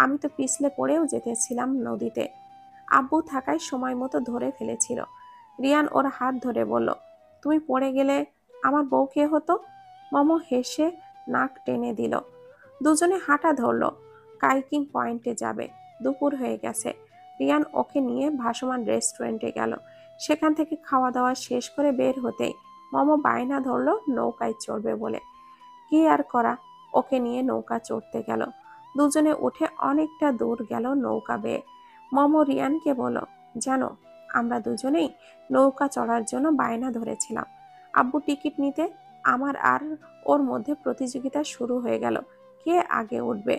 আমি তো পিছলে পড়েও যেতেছিলাম নদীতে। আব্বু থাকায় সময় মতো ধরে ফেলেছিল। রিয়ান ওর হাত ধরে বলল, তুমি পড়ে গেলে আমার বউ কে হতো? মামু হেসে নাক টেনে দিল। দুজনে হাঁটা ধরল। কাইকিং পয়েন্টে যাবে। দুপুর হয়ে গেছে। রিয়ান ওকে নিয়ে ভাসমান রেস্টুরেন্টে গেল। সেখান থেকে খাওয়া দাওয়া শেষ করে বের হতেই মামু বায়না ধরলো নৌকায় চড়বে বলে। কি আর করা, ওকে নিয়ে নৌকা চড়তে গেল। দুজনে উঠে অনেকটা দূর গেল নৌকা বেয়ে। মামু রিয়ানকে বলল, জানো, আমরা দুজনেই নৌকা চড়ার জন্য বায়না ধরেছিলাম। আব্বু টিকিট নিতে আমার আর ওর মধ্যে প্রতিযোগিতা শুরু হয়ে গেল, কে আগে উঠবে।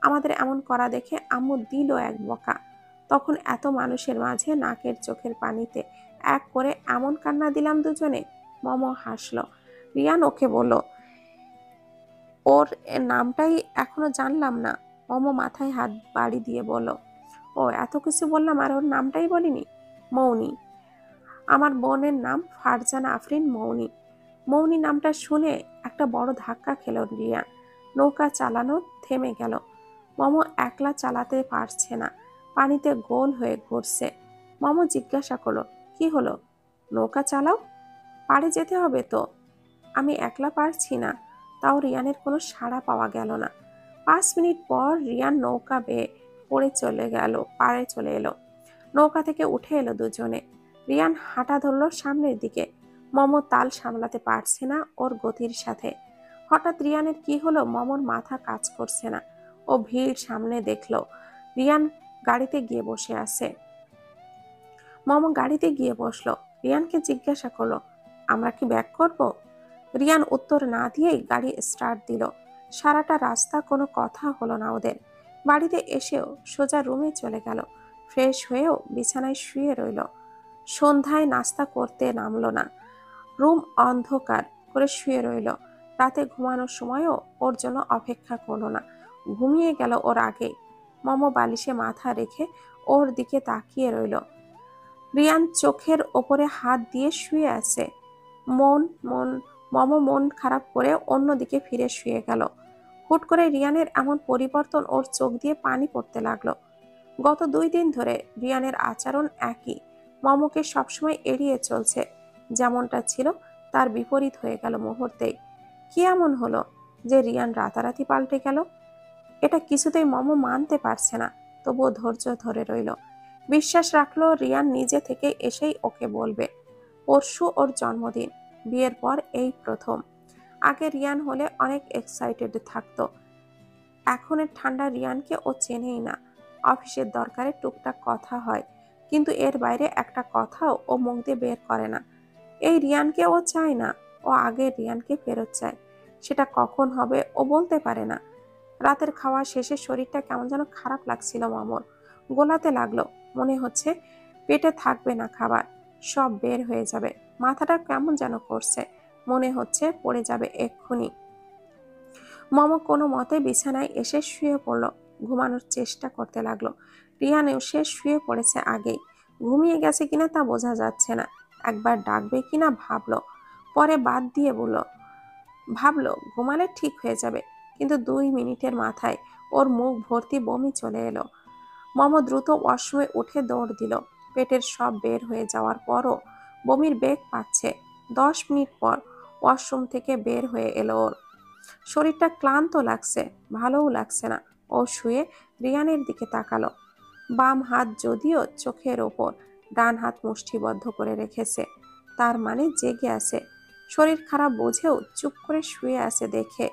আমাদের এমন করা দেখে আম্মু দিল এক বকা। তখন এত মানুষের মাঝে নাকের চোখের পানিতে এক করে এমন কান্না দিলাম দুজনে। মামু হাসলো। রিয়ান ওকে বলল, ওর নামটাই এখনো জানলাম না। মামু মাথায় হাত বাড়ি দিয়ে বলল, ও এত কিছু বললাম আর ওর নামটাই বলিনি। মৌনি। আমার বোনের নাম ফারজানা আফরিন মৌনি। মৌনি নামটা শুনে একটা বড় ধাক্কা খেল রিয়ান। নৌকা চালানো থেমে গেল। মামু একলা চালাতে পারছে না, পানিতে গোল হয়ে ঘুরছে। মামু জিজ্ঞাসা করলো, কি হলো? নৌকা চালাও, পাড়ে যেতে হবে তো। আমি একলা পারছি না। তাও রিয়ানের কোনো সাড়া পাওয়া গেল না। 5 মিনিট পর রিয়ান নৌকা বেয়ে পাড়ে চলে এলো। নৌকা থেকে উঠে এলো দুজনে। রিয়ান হাঁটা ধরলো সামনের দিকে। মমো তাল সামলাতে পারছে না ওর গতির সাথে। হঠাৎ রিয়ানের কি হলো, মমোর মাথা কাজ করছে না। ও ভিড় সামনে দেখলো রিয়ান গাড়িতে গিয়ে বসে আছে। মমো গাড়িতে গিয়ে বসলো। রিয়ানকে জিজ্ঞাসা করলো, আমরা কি ব্যাক করব? রিয়ান উত্তর না দিয়েই গাড়ি স্টার্ট দিল। সারাটা রাস্তা কোনো কথা হলো না ওদের। বাড়িতে এসেও সোজা রুমে চলে গেল। ফ্রেশ হয়েও বিছানায় শুয়ে রইল। সন্ধ্যায় নাস্তা করতে নামলো না। রুম অন্ধকার করে শুয়ে রইল। রাতে ঘুমানোর সময়ও ওর জন্য অপেক্ষা করলো না। ঘুমিয়ে গেল ওর আগেই। মমো বালিশে মাথা রেখে ওর দিকে তাকিয়ে রইল। রিয়ান চোখের ওপরে হাত দিয়ে শুয়ে আছে। মন মন মমো মন খারাপ করে অন্যদিকে ফিরে শুয়ে গেল। হুট করে রিয়ানের এমন পরিবর্তন ওর চোখ দিয়ে পানি পড়তে লাগলো। গত 2 দিন ধরে রিয়ানের আচরণ একই। মমকে সবসময় এড়িয়ে চলছে। যেমনটা ছিল তার বিপরীত হয়ে গেল মুহূর্তেই। কি এমন হলো যে রিয়ান রাতারাতি পাল্টে গেল? এটা কিছুতেই মম মানতে পারছে না, তবুও ধৈর্য ধরে রইল। বিশ্বাস রাখলো রিয়ান নিজে থেকে এসেই ওকে বলবে। পরশু ওর জন্মদিন। বিয়ের পর এই প্রথম। আগে রিয়ান হলে অনেক এক্সাইটেড থাকতো। এখনের ঠান্ডা রিয়ানকে ও চেনেই না। অফিসের দরকারে টুকটাক কথা হয়, কিন্তু এর বাইরে একটা কথাও ও মুখ দিয়ে বের করে না। এই রিয়ানকে ও চায় না। ও আগের রিয়ানকে ফেরত চায়। সেটা কখন হবে ও বলতে পারে না। রাতের খাওয়া শেষে শরীরটা কেমন যেন খারাপ লাগছিল মামুর। গোলাতে লাগলো। মনে হচ্ছে পেটে থাকবে না খাবার, সব বের হয়ে যাবে। মাথাটা কেমন যেন করছে, মনে হচ্ছে পড়ে যাবে এক্ষুনি। মমো কোনো মতে বিছানায় এসে শুয়ে পড়ল। ঘুমানোর চেষ্টা করতে লাগলো। রিয়ানেও সে শুয়ে পড়েছে আগেই। ঘুমিয়ে গেছে কিনা তা বোঝা যাচ্ছে না। একবার ডাকবে কিনা ভাবলো, পরে বাদ দিয়ে বলল, ভাবলো ঘুমালে ঠিক হয়ে যাবে, কিন্তু 2 মিনিটের মাথায় ওর মুখ ভর্তি বমি চলে এলো। মম দ্রুত ওয়াশরুমে উঠে দৌড় দিল। পেটের সব বের হয়ে যাওয়ার পরও বমির বেগ পাচ্ছে। 10 মিনিট পর ওয়াশরুম থেকে বের হয়ে এলো ওর। শরীরটা ক্লান্ত লাগছে, ভালোও লাগছে না। ও শুয়ে রিয়ানের দিকে তাকালো। বাম হাত যদিও চোখের ওপর, ডান হাত মুষ্টিবদ্ধ করে রেখেছে, তার মানে জেগে আছে। শরীর খারাপ বুঝেও চুপ করে শুয়ে আছে দেখে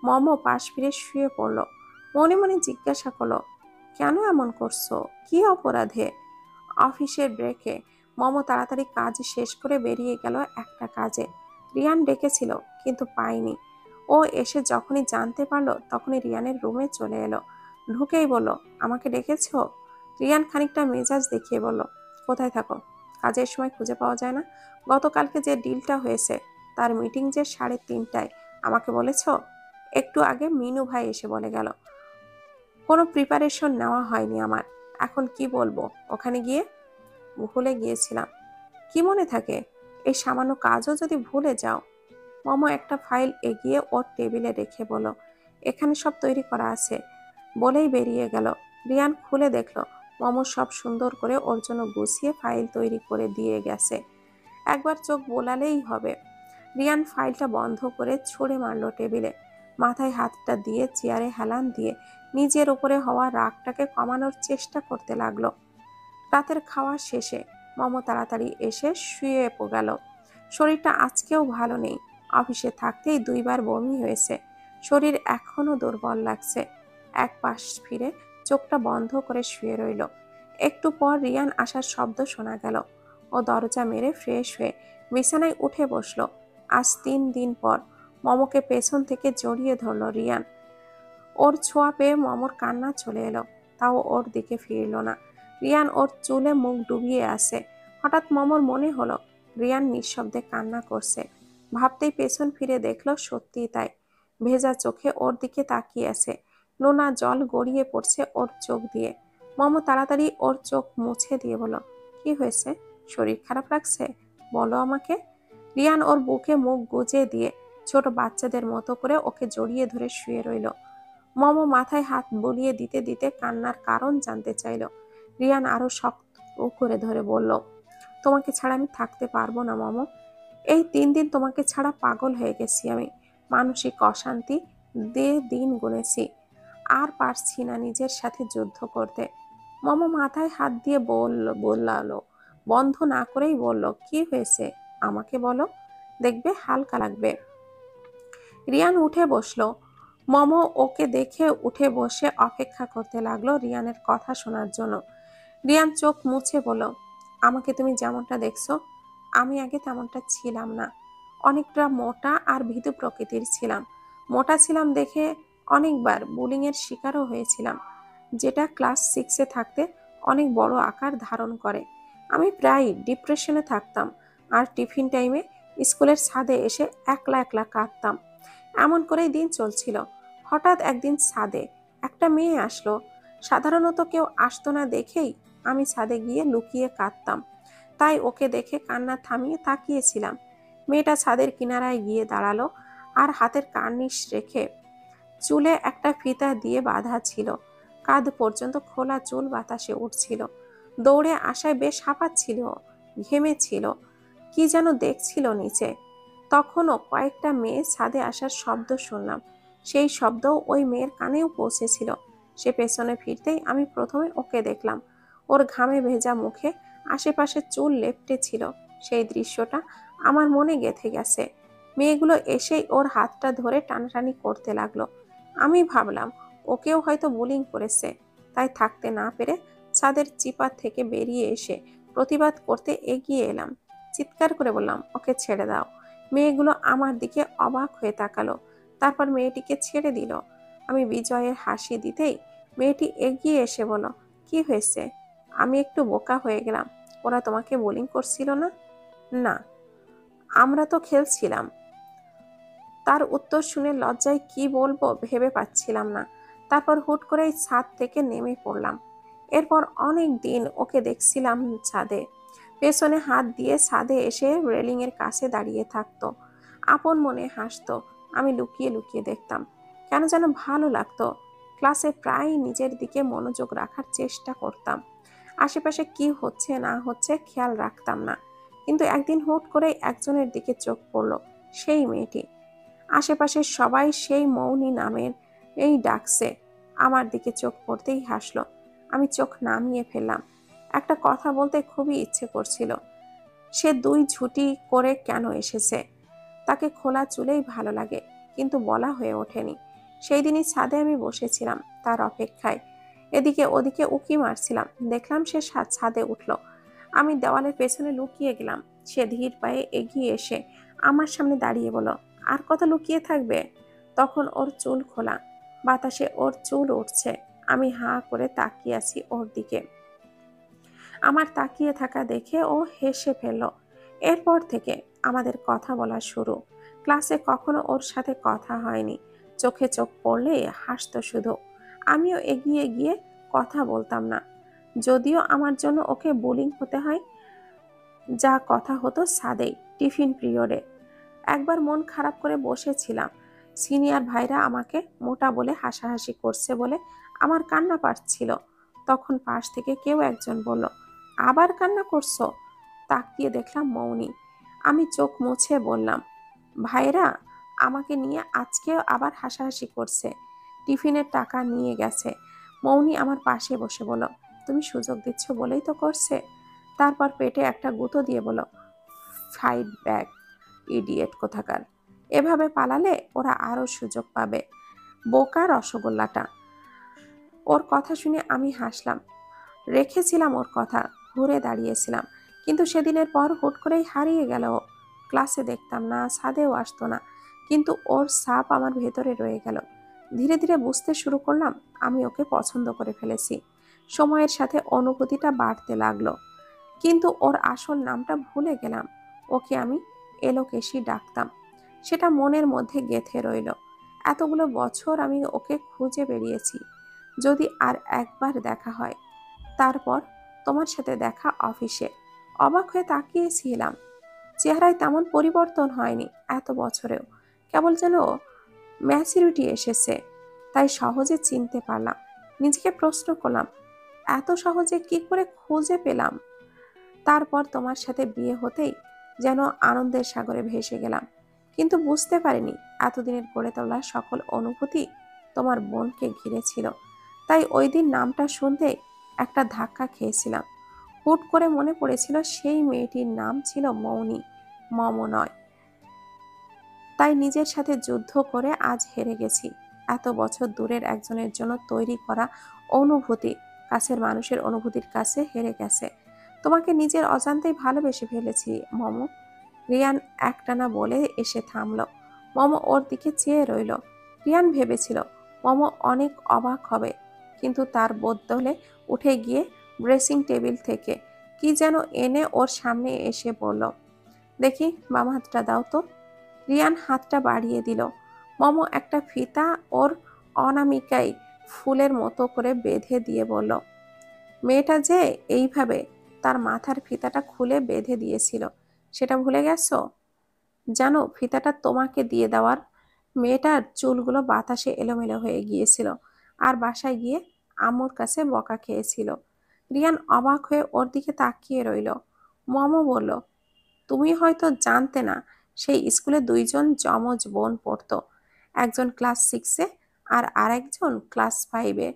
মম পাশ ফিরে শুয়ে পড়ল। মনে মনে জিজ্ঞাসা করলো, কেন এমন করছো, কি অপরাধে? অফিসের ব্রেকে মম তাড়াতাড়ি কাজ শেষ করে বেরিয়ে গেল একটা কাজে। রিয়ান ডেকেছিল কিন্তু পায়নি। ও এসে যখনই জানতে পারলো তখনই রিয়ানের রুমে চলে এলো। ঢুকেই বলল, আমাকে ডেকেছো? রিয়ান খানিকটা মেজাজ দেখিয়ে বলল, কোথায় থাকো? কাজের সময় খুঁজে পাওয়া যায় না? গতকালকে যে ডিলটা হয়েছে তার মিটিং যে 3:30টায়, আমাকে বলেছ? একটু আগে মিনু ভাই এসে বলে গেল। কোনো প্রিপারেশন নেওয়া হয়নি আমার। এখন কি বলবো ওখানে গিয়ে? ভুলে গিয়েছিলাম। কি মনে থাকে? এই সামান্য কাজও যদি ভুলে যাও? মম একটা ফাইল এগিয়ে ওর টেবিলে রেখে বলল, এখানে সব তৈরি করা আছে, বলেই বেরিয়ে গেল। রিয়ান খুলে দেখলো মম সব সুন্দর করে ওর জন্য গুছিয়ে ফাইল তৈরি করে দিয়ে গেছে। একবার চোখ বোলালেই হবে। রিয়ান ফাইলটা বন্ধ করে ছুঁড়ে মারল টেবিলে। মাথায় হাতটা দিয়ে চেয়ারে হেলান দিয়ে নিজের উপরে হওয়া রাগটাকে কমানোর চেষ্টা করতে লাগলো। রাতের খাওয়া শেষে মম তাড়াতাড়ি এসে শুয়ে গেল। শরীরটা আজকেও ভালো নেই। অফিসে থাকতেই 2বার বমি হয়েছে। শরীর এখনো দুর্বল লাগছে। এক পাশ ফিরে চোখটা বন্ধ করে শুয়ে রইল। একটু পর রিয়ান আসার শব্দ শোনা গেল। ও দরজা মেরে ফ্রেশ হয়ে বিছানায় উঠে বসলো। আজ 3 দিন পর মমকে পেছন থেকে জড়িয়ে ধরল রিয়ান। ওর ছোঁয়া পেয়ে মমর কান্না চলে এলো, তাও ওর দিকে ফিরল না। রিয়ান ওর চুলে মুখ ডুবিয়ে আছে। হঠাৎ মমর মনে হলো রিয়ান নিঃশব্দে কান্না করছে। ভাবতেই পেছন ফিরে দেখলো সত্যিই তাই। ভেজা চোখে ওর দিকে তাকিয়ে আছে। নোনা জল গড়িয়ে পড়ছে ওর চোখ দিয়ে। মম তাড়াতাড়ি ওর চোখ মুছে দিয়ে বলল, কি হয়েছে? শরীর খারাপ লাগছে? বলো আমাকে। রিয়ান ওর বুকে মুখ গুজে দিয়ে ছোট বাচ্চাদের মতো করে ওকে জড়িয়ে ধরে শুয়ে রইল। মম মাথায় হাত বুলিয়ে দিতে দিতে কান্নার কারণ জানতে চাইল। রিয়ান আরো শক্ত করে ধরে বলল, তোমাকে ছাড়া আমি থাকতে পারবো না মম। এই 3 দিন তোমাকে ছাড়া পাগল হয়ে গেছি আমি। মানসিক অশান্তি দিয়ে দিন গুনেছি। আর পারছি না নিজের সাথে যুদ্ধ করতে। মম মাথায় হাত দিয়ে বললো, বন্ধ না করেই বলল, কি হয়েছে আমাকে বলো, দেখবে হালকা লাগবে। রিয়ান উঠে বসলো। মম ওকে দেখে উঠে বসে অপেক্ষা করতে লাগলো রিয়ানের কথা শোনার জন্য। রিয়ান চোখ মুছে বলল, আমাকে তুমি যেমনটা দেখছো আমি আগে তেমনটা ছিলাম না। অনেকটা মোটা আর ভীতু প্রকৃতির ছিলাম। মোটা ছিলাম দেখে অনেকবার বুলিং এর শিকারও হয়েছিলাম, যেটা ক্লাস 6-এ থাকতে অনেক বড় আকার ধারণ করে। আমি প্রায় ডিপ্রেশনে থাকতাম আর টিফিন টাইমে স্কুলের ছাদে এসে একলা একলা কাঁদতাম। এমন করেই দিন চলছিল। হঠাৎ একদিন ছাদে একটা মেয়ে আসলো। সাধারণত কেউ আসতো না দেখেই আমি ছাদে গিয়ে লুকিয়ে কাঁদতাম। তাই ওকে দেখে কান্না থামিয়ে তাকিয়েছিলাম। মেয়েটা ছাদের কিনারায় গিয়ে দাঁড়ালো আর হাতের কার্নিশ রেখে চুলে একটা ফিতা দিয়ে বাঁধা ছিল। কাঁধ পর্যন্ত খোলা চুল বাতাসে উঠছিল। দৌড়ে আসায় বেশ হাঁপাচ্ছিল, ঘেমেছিল, কি যেন দেখছিল নিচে। তখনও কয়েকটা মেয়ে ছাদে আসার শব্দ শুনলাম। সেই শব্দও ওই মেয়ের কানেও পৌঁছেছিল। সে পেছনে ফিরতেই আমি প্রথমে ওকে দেখলাম। ওর ঘামে ভেজা মুখে আশেপাশে চুল লেপ্টে ছিল। সেই দৃশ্যটা আমার মনে গেঁথে গেছে। মেয়েগুলো এসেই ওর হাতটা ধরে টানাটানি করতে লাগলো। আমি ভাবলাম ওকেও হয়তো বুলিং করেছে, তাই থাকতে না পেরে ছাদের চিপা থেকে বেরিয়ে এসে প্রতিবাদ করতে এগিয়ে এলাম। চিৎকার করে বললাম, ওকে ছেড়ে দাও। মেয়েগুলো আমার দিকে অবাক হয়ে তাকালো। তারপর মেয়েটিকে ছেড়ে দিল। আমি বিজয়ের হাসি দিতেই মেয়েটি এগিয়ে এসে বলল, কি হয়েছে? আমি একটু বোকা হয়ে গেলাম। ওরা তোমাকে বোলিং করছিল না? না, আমরা তো খেলছিলাম। তার উত্তর শুনে লজ্জায় কি বলবো ভেবে পাচ্ছিলাম না। তারপর হুট করেই ছাদ থেকে নেমে পড়লাম। এরপর অনেক দিন ওকে দেখছিলাম ছাদে। পেছনে হাত দিয়ে ছাদে এসে রেলিং এর কাছে দাঁড়িয়ে থাকতো। আপন মনে হাসতো আমি লুকিয়ে লুকিয়ে দেখতাম। কেন যেন ভালো লাগতো। ক্লাসে প্রায় নিজের দিকে মনোযোগ রাখার চেষ্টা করতাম। আশেপাশে কি হচ্ছে না হচ্ছে খেয়াল রাখতাম না। কিন্তু একদিন হুট করে একজনের দিকে চোখ পড়লো, সেই মেয়েটি। আশেপাশের সবাই সেই মৌনি নামের এই ডাকছে। আমার দিকে চোখ পড়তেই হাসলো। আমি চোখ নামিয়ে ফেললাম। একটা কথা বলতে খুবই ইচ্ছে করছিল। সে দুই ঝুঁটি করে কেন এসেছে? তাকে খোলা চুলেই ভালো লাগে, কিন্তু বলা হয়ে ওঠেনি। সেই দিনই ছাদে আমি বসেছিলাম তার অপেক্ষায়। এদিকে ওদিকে উঁকি মারছিলাম। দেখলাম সে ছাদে উঠল। আমি দেওয়ালের পেছনে লুকিয়ে গেলাম। সে ধীর পায়ে এগিয়ে এসে আমার সামনে দাঁড়িয়ে বলল, আর কত লুকিয়ে থাকবে? তখন ওর চুল খোলা, বাতাসে ওর চুল উঠছে। আমি হাঁ করে তাকিয়ে আছি ওর দিকে। আমার তাকিয়ে থাকা দেখে ও হেসে ফেলল। এরপর থেকে আমাদের কথা বলা শুরু। ক্লাসে কখনো ওর সাথে কথা হয়নি। চোখে চোখ পড়লে হাসতো শুধু। আমিও এগিয়ে গিয়ে কথা বলতাম না, যদিও আমার জন্য ওকে বুলিং হতে হয়। যা কথা হতো ছাদেই, টিফিন পিরিয়ডে। একবার মন খারাপ করে বসেছিলাম। সিনিয়র ভাইরা আমাকে মোটা বলে হাসাহাসি করছে বলে আমার কান্না পাচ্ছিল। তখন পাশ থেকে কেউ একজন বলল, আবার কান্না করছো? তাকিয়ে দেখলাম মৌনি। আমি চোখ মুছে বললাম, ভাইরা আমাকে নিয়ে আজকেও আবার হাসাহাসি করছে, টিফিনের টাকা নিয়ে গেছে। মৌনি আমার পাশে বসে বলল, তুমি সুযোগ দিচ্ছ বলেই তো করছে। তারপর পেটে একটা গুঁতো দিয়ে বলল, ফাইট ব্যাক ইডিয়েট কোথাকার। এভাবে পালালে ওরা আরো সুযোগ পাবে। বোকা রসগোল্লাটা। ওর কথা শুনে আমি হাসলাম। রেখেছিলাম ওর কথা, ঘুরে দাঁড়িয়েছিলাম। কিন্তু সেদিনের পর হুট করেই হারিয়ে গেল ও। ক্লাসে দেখতাম না, ছাদেও আসতো না, কিন্তু ওর ছাপ আমার ভেতরে রয়ে গেল। ধীরে ধীরে বুঝতে শুরু করলাম আমি ওকে পছন্দ করে ফেলেছি। সময়ের সাথে অনুভূতিটা বাড়তে লাগলো, কিন্তু ওর আসল নামটা ভুলে গেলাম। ওকে আমি এলোকেশি ডাকতাম। সেটা মনের মধ্যে গেঁথে রইল। এতগুলো বছর আমি ওকে খুঁজে বেরিয়েছি। যদি আর একবার দেখা হয়। তারপর তোমার সাথে দেখা অফিসে। অবাক হয়ে তাকিয়েছিলাম। চেহারায় তেমন পরিবর্তন হয়নি এত বছরেও। কেবল যেন ম্যাচুরিটি এসেছে। তাই সহজে চিনতে পারলাম। নিজেকে প্রশ্ন করলাম, এত সহজে কি করে খুঁজে পেলাম? তারপর তোমার সাথে বিয়ে হতেই যেন আনন্দের সাগরে ভেসে গেলাম। কিন্তু বুঝতে পারিনি এতদিনের গড়ে তোলা সকল অনুভূতি তোমার বোনকে ঘিরেছিল। তাই ওই দিন নামটা শুনতে একটা ধাক্কা খেয়েছিলাম। হুট করে মনে পড়েছিল সেই মেয়েটির নাম ছিল মৌনি, মম নয়। তাই নিজের সাথে যুদ্ধ করে আজ হেরে গেছি। এত বছর দূরের একজনের জন্য তৈরি করা অনুভূতি কাছের মানুষের অনুভূতির কাছে হেরে গেছে। তোমাকে নিজের অজান্তেই ভালোবেসে ফেলেছি মম। রিয়ান একটানা বলে এসে থামল। মম ওর দিকে চেয়ে রইল। রিয়ান ভেবেছিল মম অনেক অবাক হবে, কিন্তু তার বদলে উঠে গিয়ে ড্রেসিং টেবিল থেকে কি যেন এনে ওর সামনে এসে বলল, দেখি বাম হাতটা দাও তো। রিয়ান হাতটা বাড়িয়ে দিল। মম একটা ফিতা ওর অনামিকায় ফুলের মতো করে বেঁধে দিয়ে বলল, মেয়েটা যে এইভাবে তার মাথার ফিতাটা খুলে বেঁধে দিয়েছিল, সেটা ভুলে গেছো? জানো ফিতাটা তোমাকে দিয়ে দেওয়ার মেয়েটার চুলগুলো বাতাসে এলোমেলো হয়ে গিয়েছিল, আর বাসায় গিয়ে আম্মুর কাছে বকা খেয়েছিল। রিয়ান অবাক হয়ে ওর দিকে তাকিয়ে রইল। মম বলল, তুমি হয়তো জানতে না, সেই স্কুলে দুইজন যমজ বোন পড়তো। একজন ক্লাস 6-এ আর আরেকজন ক্লাস 5-এ।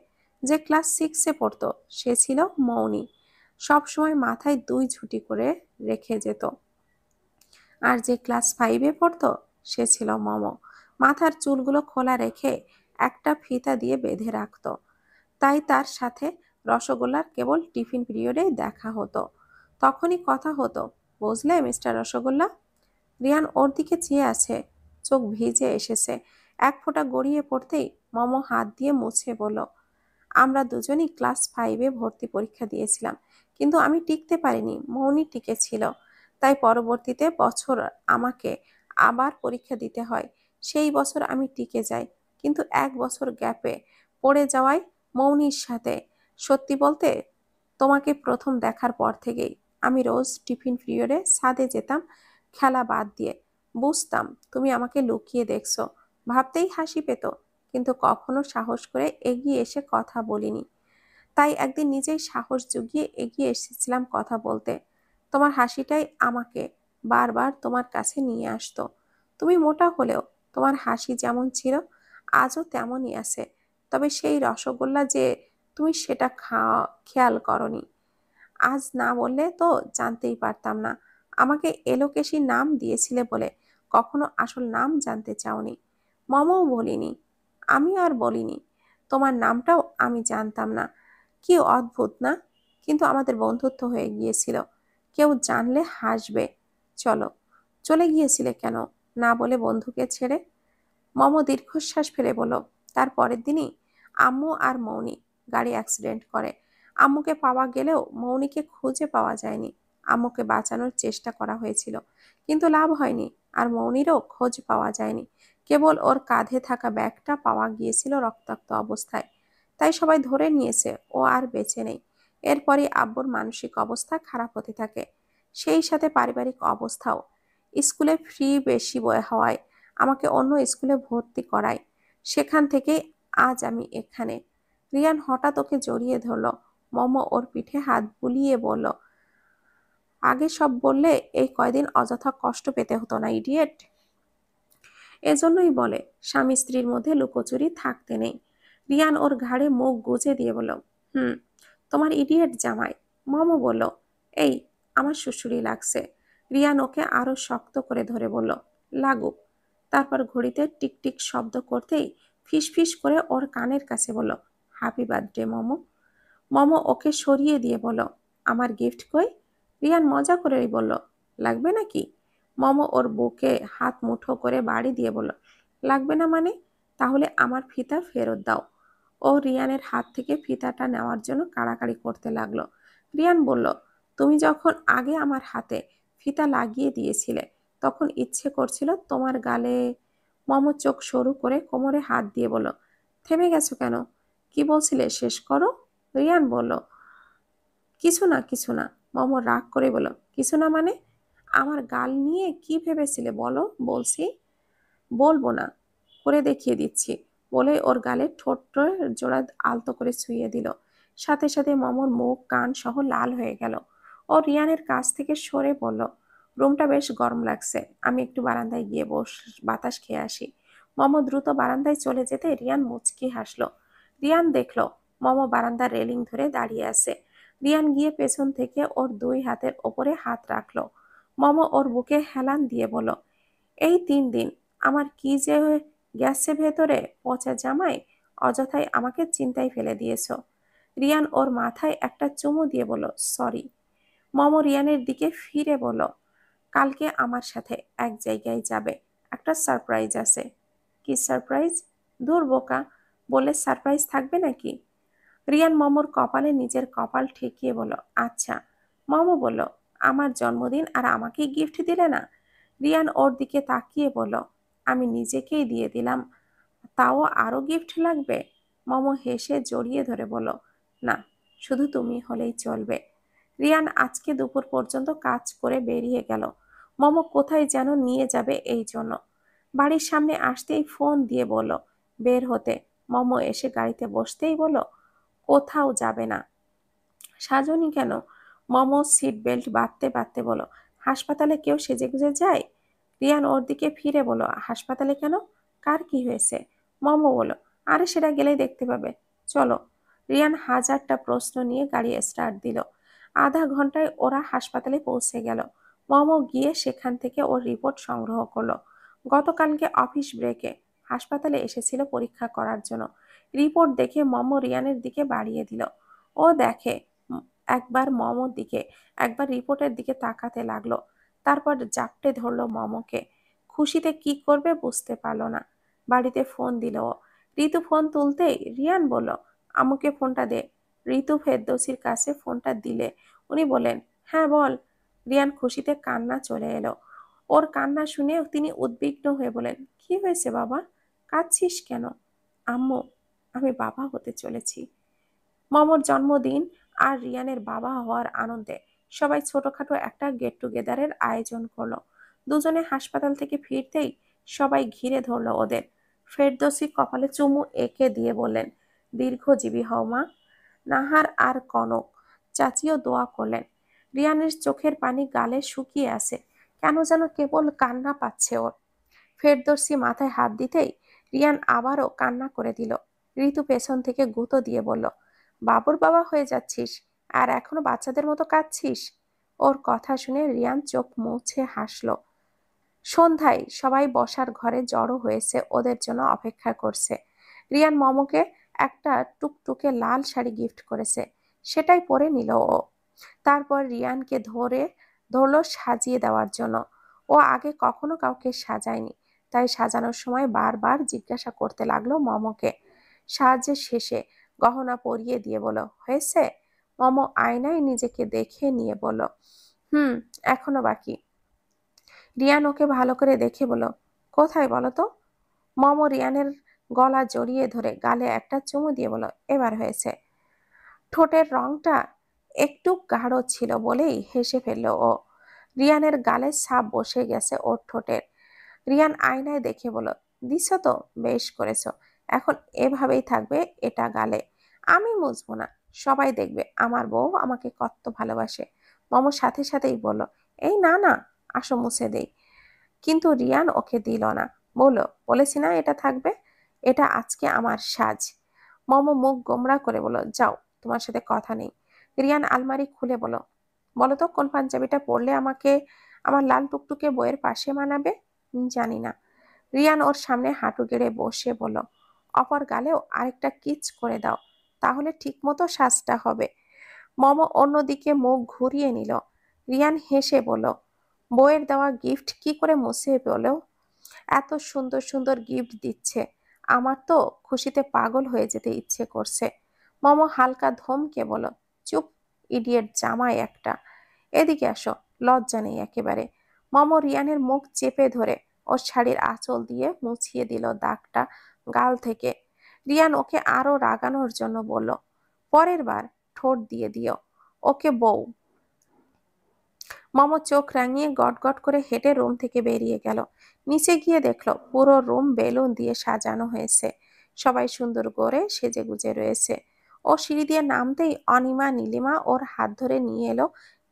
যে ক্লাস 6-এ পড়তো সে ছিল মৌনি। সব সময় মাথায় দুই ঝুঁটি করে রেখে যেত। আর যে ক্লাস 5-এ পড়তো সে ছিল মম। মাথার চুলগুলো খোলা রেখে একটা ফিতা দিয়ে বেঁধে রাখতো। তাই তার সাথে রসগোল্লার কেবল টিফিন পিরিয়ডে দেখা হতো। তখনই কথা হতো, বুঝলে মিস্টার রসগোল্লা? রিয়ান ওর দিকে চেয়ে আছে, চোখ ভিজে এসেছে। এক ফোঁটা গড়িয়ে পড়তেই মম হাত দিয়ে মুছে বলল, আমরা দুজনই ক্লাস 5-এ ভর্তি পরীক্ষা দিয়েছিলাম, কিন্তু আমি টিকতে পারিনি, মৌনি টিকেছিল। তাই পরবর্তীতে বছর আমাকে আবার পরীক্ষা দিতে হয়। সেই বছর আমি টিকে যাই, কিন্তু এক বছর গ্যাপে পড়ে যাওয়ায় মৌনির সাথে। সত্যি বলতে, তোমাকে প্রথম দেখার পর থেকেই আমি রোজ টিফিন পিরিয়ডে ছাদে যেতাম খেলা বাদ দিয়ে। বুঝতাম তুমি আমাকে লুকিয়ে দেখছো, ভাবতেই হাসি পেত, কিন্তু কখনো সাহস করে এগিয়ে এসে কথা বলিনি। তাই একদিন নিজেই সাহস জুগিয়ে এগিয়ে এসেছিলাম কথা বলতে। তোমার হাসিটাই আমাকে বারবার তোমার কাছে নিয়ে আসতো। তুমি মোটা হলেও তোমার হাসি যেমন ছিল আজও তেমনই আছে। তবে সেই রসগোল্লা যে তুমি সেটা খেয়াল করনি। আজ না বললে তো জানতেই পারতাম না। আমাকে এলোকেশী নাম দিয়েছিলে বলে কখনো আসল নাম জানতে চাওনি। মমও বলিনি, আমি আর বলিনি। তোমার নামটাও আমি জানতাম না। কি অদ্ভুত না? কিন্তু আমাদের বন্ধুত্ব হয়ে গিয়েছিল। কেউ জানলে হাসবে। চলো, চলে গিয়েছিলে কেন না বলে বন্ধুকে ছেড়ে? মম দীর্ঘশ্বাস ফেলে বলল, তার পরের দিনই আম্মু আর মৌনি গাড়ি অ্যাক্সিডেন্ট করে। আম্মুকে পাওয়া গেলেও মৌনিকে খুঁজে পাওয়া যায়নি। আম্মুকে বাঁচানোর চেষ্টা করা হয়েছিল, কিন্তু লাভ হয়নি। আর মৌনিরও খোঁজ পাওয়া যায়নি। কেবল ওর কাঁধে থাকা ব্যাগটা পাওয়া গিয়েছিল রক্তাক্ত অবস্থায়। তাই সবাই ধরে নিয়েছে ও আর বেঁচে নেই। এরপরই আব্বুর মানসিক অবস্থা খারাপ হতে থাকে, সেই সাথে পারিবারিক অবস্থাও। স্কুলে ফি বেশি হওয়ায় আমাকে অন্য স্কুলে ভর্তি করায়। সেখান থেকেই আজ আমি এখানে। রিয়ান হঠাৎ ওকে জড়িয়ে ধরল। মম ওর পিঠে হাত বুলিয়ে বলল, আগে সব বললে এই কয়দিন অযথা কষ্ট পেতে হতো না, ইডিয়েট। এজন্যই বলে স্বামী স্ত্রীর মধ্যে লুকোচুরি থাকতে নেই। রিয়ান ওর ঘাড়ে মুখ গুজে দিয়ে বলল, হুম, তোমার ইডিয়েট জামাই। মম বলল, এই, আমার শ্বশুরই লাগছে। রিয়ান ওকে আরো শক্ত করে ধরে বলল, লাগুক। তারপর ঘড়িতে টিকটিক শব্দ করতেই ফিসফিস করে ওর কানের কাছে বলল, হ্যাপি বার্থডে মম। মম ওকে সরিয়ে দিয়ে বলল, আমার গিফট কই? রিয়ান মজা করেই বলল, লাগবে নাকি? মম ওর বুকে হাত মুঠো করে বাড়ি দিয়ে বলল, লাগবে না মানে? তাহলে আমার ফিতা ফেরত দাও। ও রিয়ানের হাত থেকে ফিতাটা নেওয়ার জন্য কাড়াকাড়ি করতে লাগলো। রিয়ান বলল, তুমি যখন আগে আমার হাতে ফিতা লাগিয়ে দিয়েছিলে তখন ইচ্ছে করছিল তোমার গালে। মম চোখ সরু করে কোমরে হাত দিয়ে বলল, থেমে গেছো কেন? কি বলছিলে শেষ করো। রিয়ান বলল, কিছু না কিছু না। মম রাগ করে বলল, কিছু না মানে? আমার গাল নিয়ে কি ভেবেছিলে বলো? বলছি বলবো না, করে দেখিয়ে দিচ্ছি। বলে ওর গালে ঠোঁট জোড়া আলতো করে ছুঁয়ে দিল। সাথে সাথে মমর মুখ কান সহ লাল হয়ে গেল। ও রিয়ানের কাছ থেকে সরে বলল, রুমটা বেশ গরম লাগছে, আমি একটু বারান্দায় গিয়ে বাতাস খেয়ে আসি। মম দ্রুত বারান্দায় চলে যেতে রিয়ান মুচকি হাসলো। রিয়ান দেখলো মম বারান্দার রেলিং ধরে দাঁড়িয়ে আছে। রিয়ান গিয়ে পেছন থেকে ওর দুই হাতের ওপরে হাত রাখলো। মম ওর বুকে হেলান দিয়ে বলল, এই 3 দিন আমার কি যে গেছে ভেতরে, পচা জামাই, অযথাই আমাকে চিন্তায় ফেলে দিয়েছো। রিয়ান ওর মাথায় একটা চুমু দিয়ে বলল, সরি। মম রিয়ানের দিকে ফিরে বলল, কালকে আমার সাথে এক জায়গায় যাবে, একটা সারপ্রাইজ আছে। কি সারপ্রাইজ? দূর বোকা, বলে সারপ্রাইজ থাকবে নাকি? রিয়ান মমর কপালে নিজের কপাল ঠেকিয়ে বলল, আচ্ছা। মম বলল, আমার জন্মদিন আর আমাকে গিফট দিলে না? রিয়ান ওর দিকে তাকিয়ে বলল, আমি নিজেকেই দিয়ে দিলাম, তাও আরো গিফট লাগবে? মম হেসে জড়িয়ে ধরে বলল, না, শুধু তুমি হলেই চলবে। রিয়ান আজকে দুপুর পর্যন্ত কাজ করে বেরিয়ে গেল। মম কোথায় যেন নিয়ে যাবে এই জন্য। বাড়ির সামনে আসতেই ফোন দিয়ে বলল বের হতে। মম এসে গাড়িতে বসতেই বলল, কোথাও যাবে না। সাজনি কেন? মম সিট বেল্ট বাঁধতে বাঁধতে বলো, হাসপাতালে কেউ সেজেগুজে যায়? রিয়ান ওর দিকে ফিরে বলো, হাসপাতালে কেন? কার কি হয়েছে? মম বলো, আরে সেটা গেলেই দেখতে পাবে, চলো। রিয়ান হাজারটা প্রশ্ন নিয়ে গাড়ি স্টার্ট দিল। আধা ঘন্টায় ওরা হাসপাতালে পৌঁছে গেল। মম গিয়ে সেখান থেকে ওর রিপোর্ট সংগ্রহ করলো। গতকালকে অফিস ব্রেকে হাসপাতালে এসেছিল পরীক্ষা করার জন্য। রিপোর্ট দেখে মম রিয়ানের দিকে বাড়িয়ে দিল। ও দেখে, একবার মমর দিকে একবার রিপোর্টের দিকে তাকাতে লাগলো। তারপর জাপটে ধরলো মমকে। খুশিতে কি করবে বুঝতে পারলো না। বাড়িতে ফোন দিল ও। ঋতু ফোন তুলতেই রিয়ান বলল, আম্মুকে ফোনটা দে। ঋতু ফেরদৌসির কাছে ফোনটা দিলে উনি বললেন, হ্যাঁ বল। রিয়ান খুশিতে কান্না চলে এলো। ওর কান্না শুনে তিনি উদ্বিগ্ন হয়ে বলেন, কি হয়েছে বাবা, কাঁদছিস কেন? আম্মু, আমি বাবা হতে চলেছি। মমর জন্মদিন আর রিয়ানের বাবা হওয়ার আনন্দে সবাই ছোটখাটো একটা গেট টুগেদারের আয়োজন করলো। দুজনে হাসপাতাল থেকে ফিরতেই সবাই ঘিরে ধরলো ওদের। ফেরদৌসী কপালে চুমু এঁকে দিয়ে বললেন, দীর্ঘজীবী হও মা। নাহার আর কনক চাচিও দোয়া করলেন। রিয়ানের চোখের পানি গালে শুকিয়ে আসে, কেন যেন কেবল কান্না পাচ্ছে ওর। ফেরদৌসী মাথায় হাত দিতেই রিয়ান আবারও কান্না করে দিল। ঋতু পেছন থেকে গুঁতো দিয়ে বলল, বাবুর বাবা হয়ে যাচ্ছিস আর এখনো বাচ্চাদের মতো কাঁদছিস? ওর কথা শুনে রিয়ান চোখ মুছে হাসল। সন্ধ্যায় সবাই বসার ঘরে জড়ো হয়েছে, ওদের জন্য অপেক্ষা করছে। রিয়ান মমকে একটা টুকটুকে লাল শাড়ি গিফট করেছে, সেটাই পরে নিল ও। তারপর রিয়ানকে ধরলো সাজিয়ে দেওয়ার জন্য। ও আগে কখনো কাউকে সাজায়নি, তাই সাজানোর সময় বারবার জিজ্ঞাসা করতে লাগলো মমকে। সাহায্যের শেষে গহনা পরিয়ে দিয়ে বলো, হয়েছে? মম আয়নায় নিজেকে দেখে নিয়ে বলল, হুম, এখনো বাকি। রিয়ান ওকে ভালো করে দেখে বলল, কোথায় বলো তো? মম রিয়ানের গলা জড়িয়ে ধরে গালে একটা চুমু দিয়ে বলল, এবার হয়েছে। ঠোঁটের রংটা একটু গাঢ় ছিল বলেই হেসে ফেলল ও। রিয়ানের গালে ছাপ বসে গেছে ওর ঠোঁটের। রিয়ান আয়নায় দেখে বলল, দিছো তো, বেশ করেছো। এখন এভাবেই থাকবে এটা গালে। আমি মুছবো না, সবাই দেখবে আমার বউ আমাকে কত ভালোবাসে। মম সাথে সাথেই বলল, এই না না, আসো মুছে দেই। কিন্তু রিয়ান ওকে দিল না। বলেছি না এটা থাকবে, এটা আজকে আমার সাজ। মম মুখ গোমড়া করে বলল, যাও, তোমার সাথে কথা নেই। রিয়ান আলমারি খুলে বলো, বলো তো কোন পাঞ্জাবিটা পরলে আমাকে আমার লাল টুকটুকে বইয়ের পাশে মানাবে? জানি না। রিয়ান ওর সামনে হাঁটু গেড়ে বসে বলল, অপর গালেও আরেকটা কিচ করে দাও, তাহলে ঠিক মতো সাজটা হবে। মম অন্যদিকে মুখ ঘুরিয়ে নিল। রিয়ান হেসে বলল, বইয়ের দেওয়া গিফট কি করে মুছে বলো? এত সুন্দর সুন্দর গিফট দিচ্ছে, আমার তো খুশিতে পাগল হয়ে যেতে ইচ্ছে করছে। মম হালকা ধমকে বলো, চুপ, ইডিয়েট জামাই একটা। এদিকে আসো, লজ্জা নেই একেবারে। মম রিয়ানের মুখ চেপে ধরে ওর শাড়ির আঁচল দিয়ে মুছিয়ে দিল দাগটা গাল থেকে। রিয়ান ওকে আরো রাগানোর জন্য বলল, পরের বার ঠোঁট দিয়ে দিও ওকে বউ। মম চোখ রাঙিয়ে গটগট করে হেঁটে রুম থেকে বেরিয়ে গেল। নিচে গিয়ে দেখলো পুরো রুম বেলুন দিয়ে সাজানো হয়েছে, সবাই সুন্দর করে সেজে গুজে রয়েছে। ও সিঁড়ি দিয়ে নামতেই অনিমা নীলিমা ওর হাত ধরে নিয়ে এলো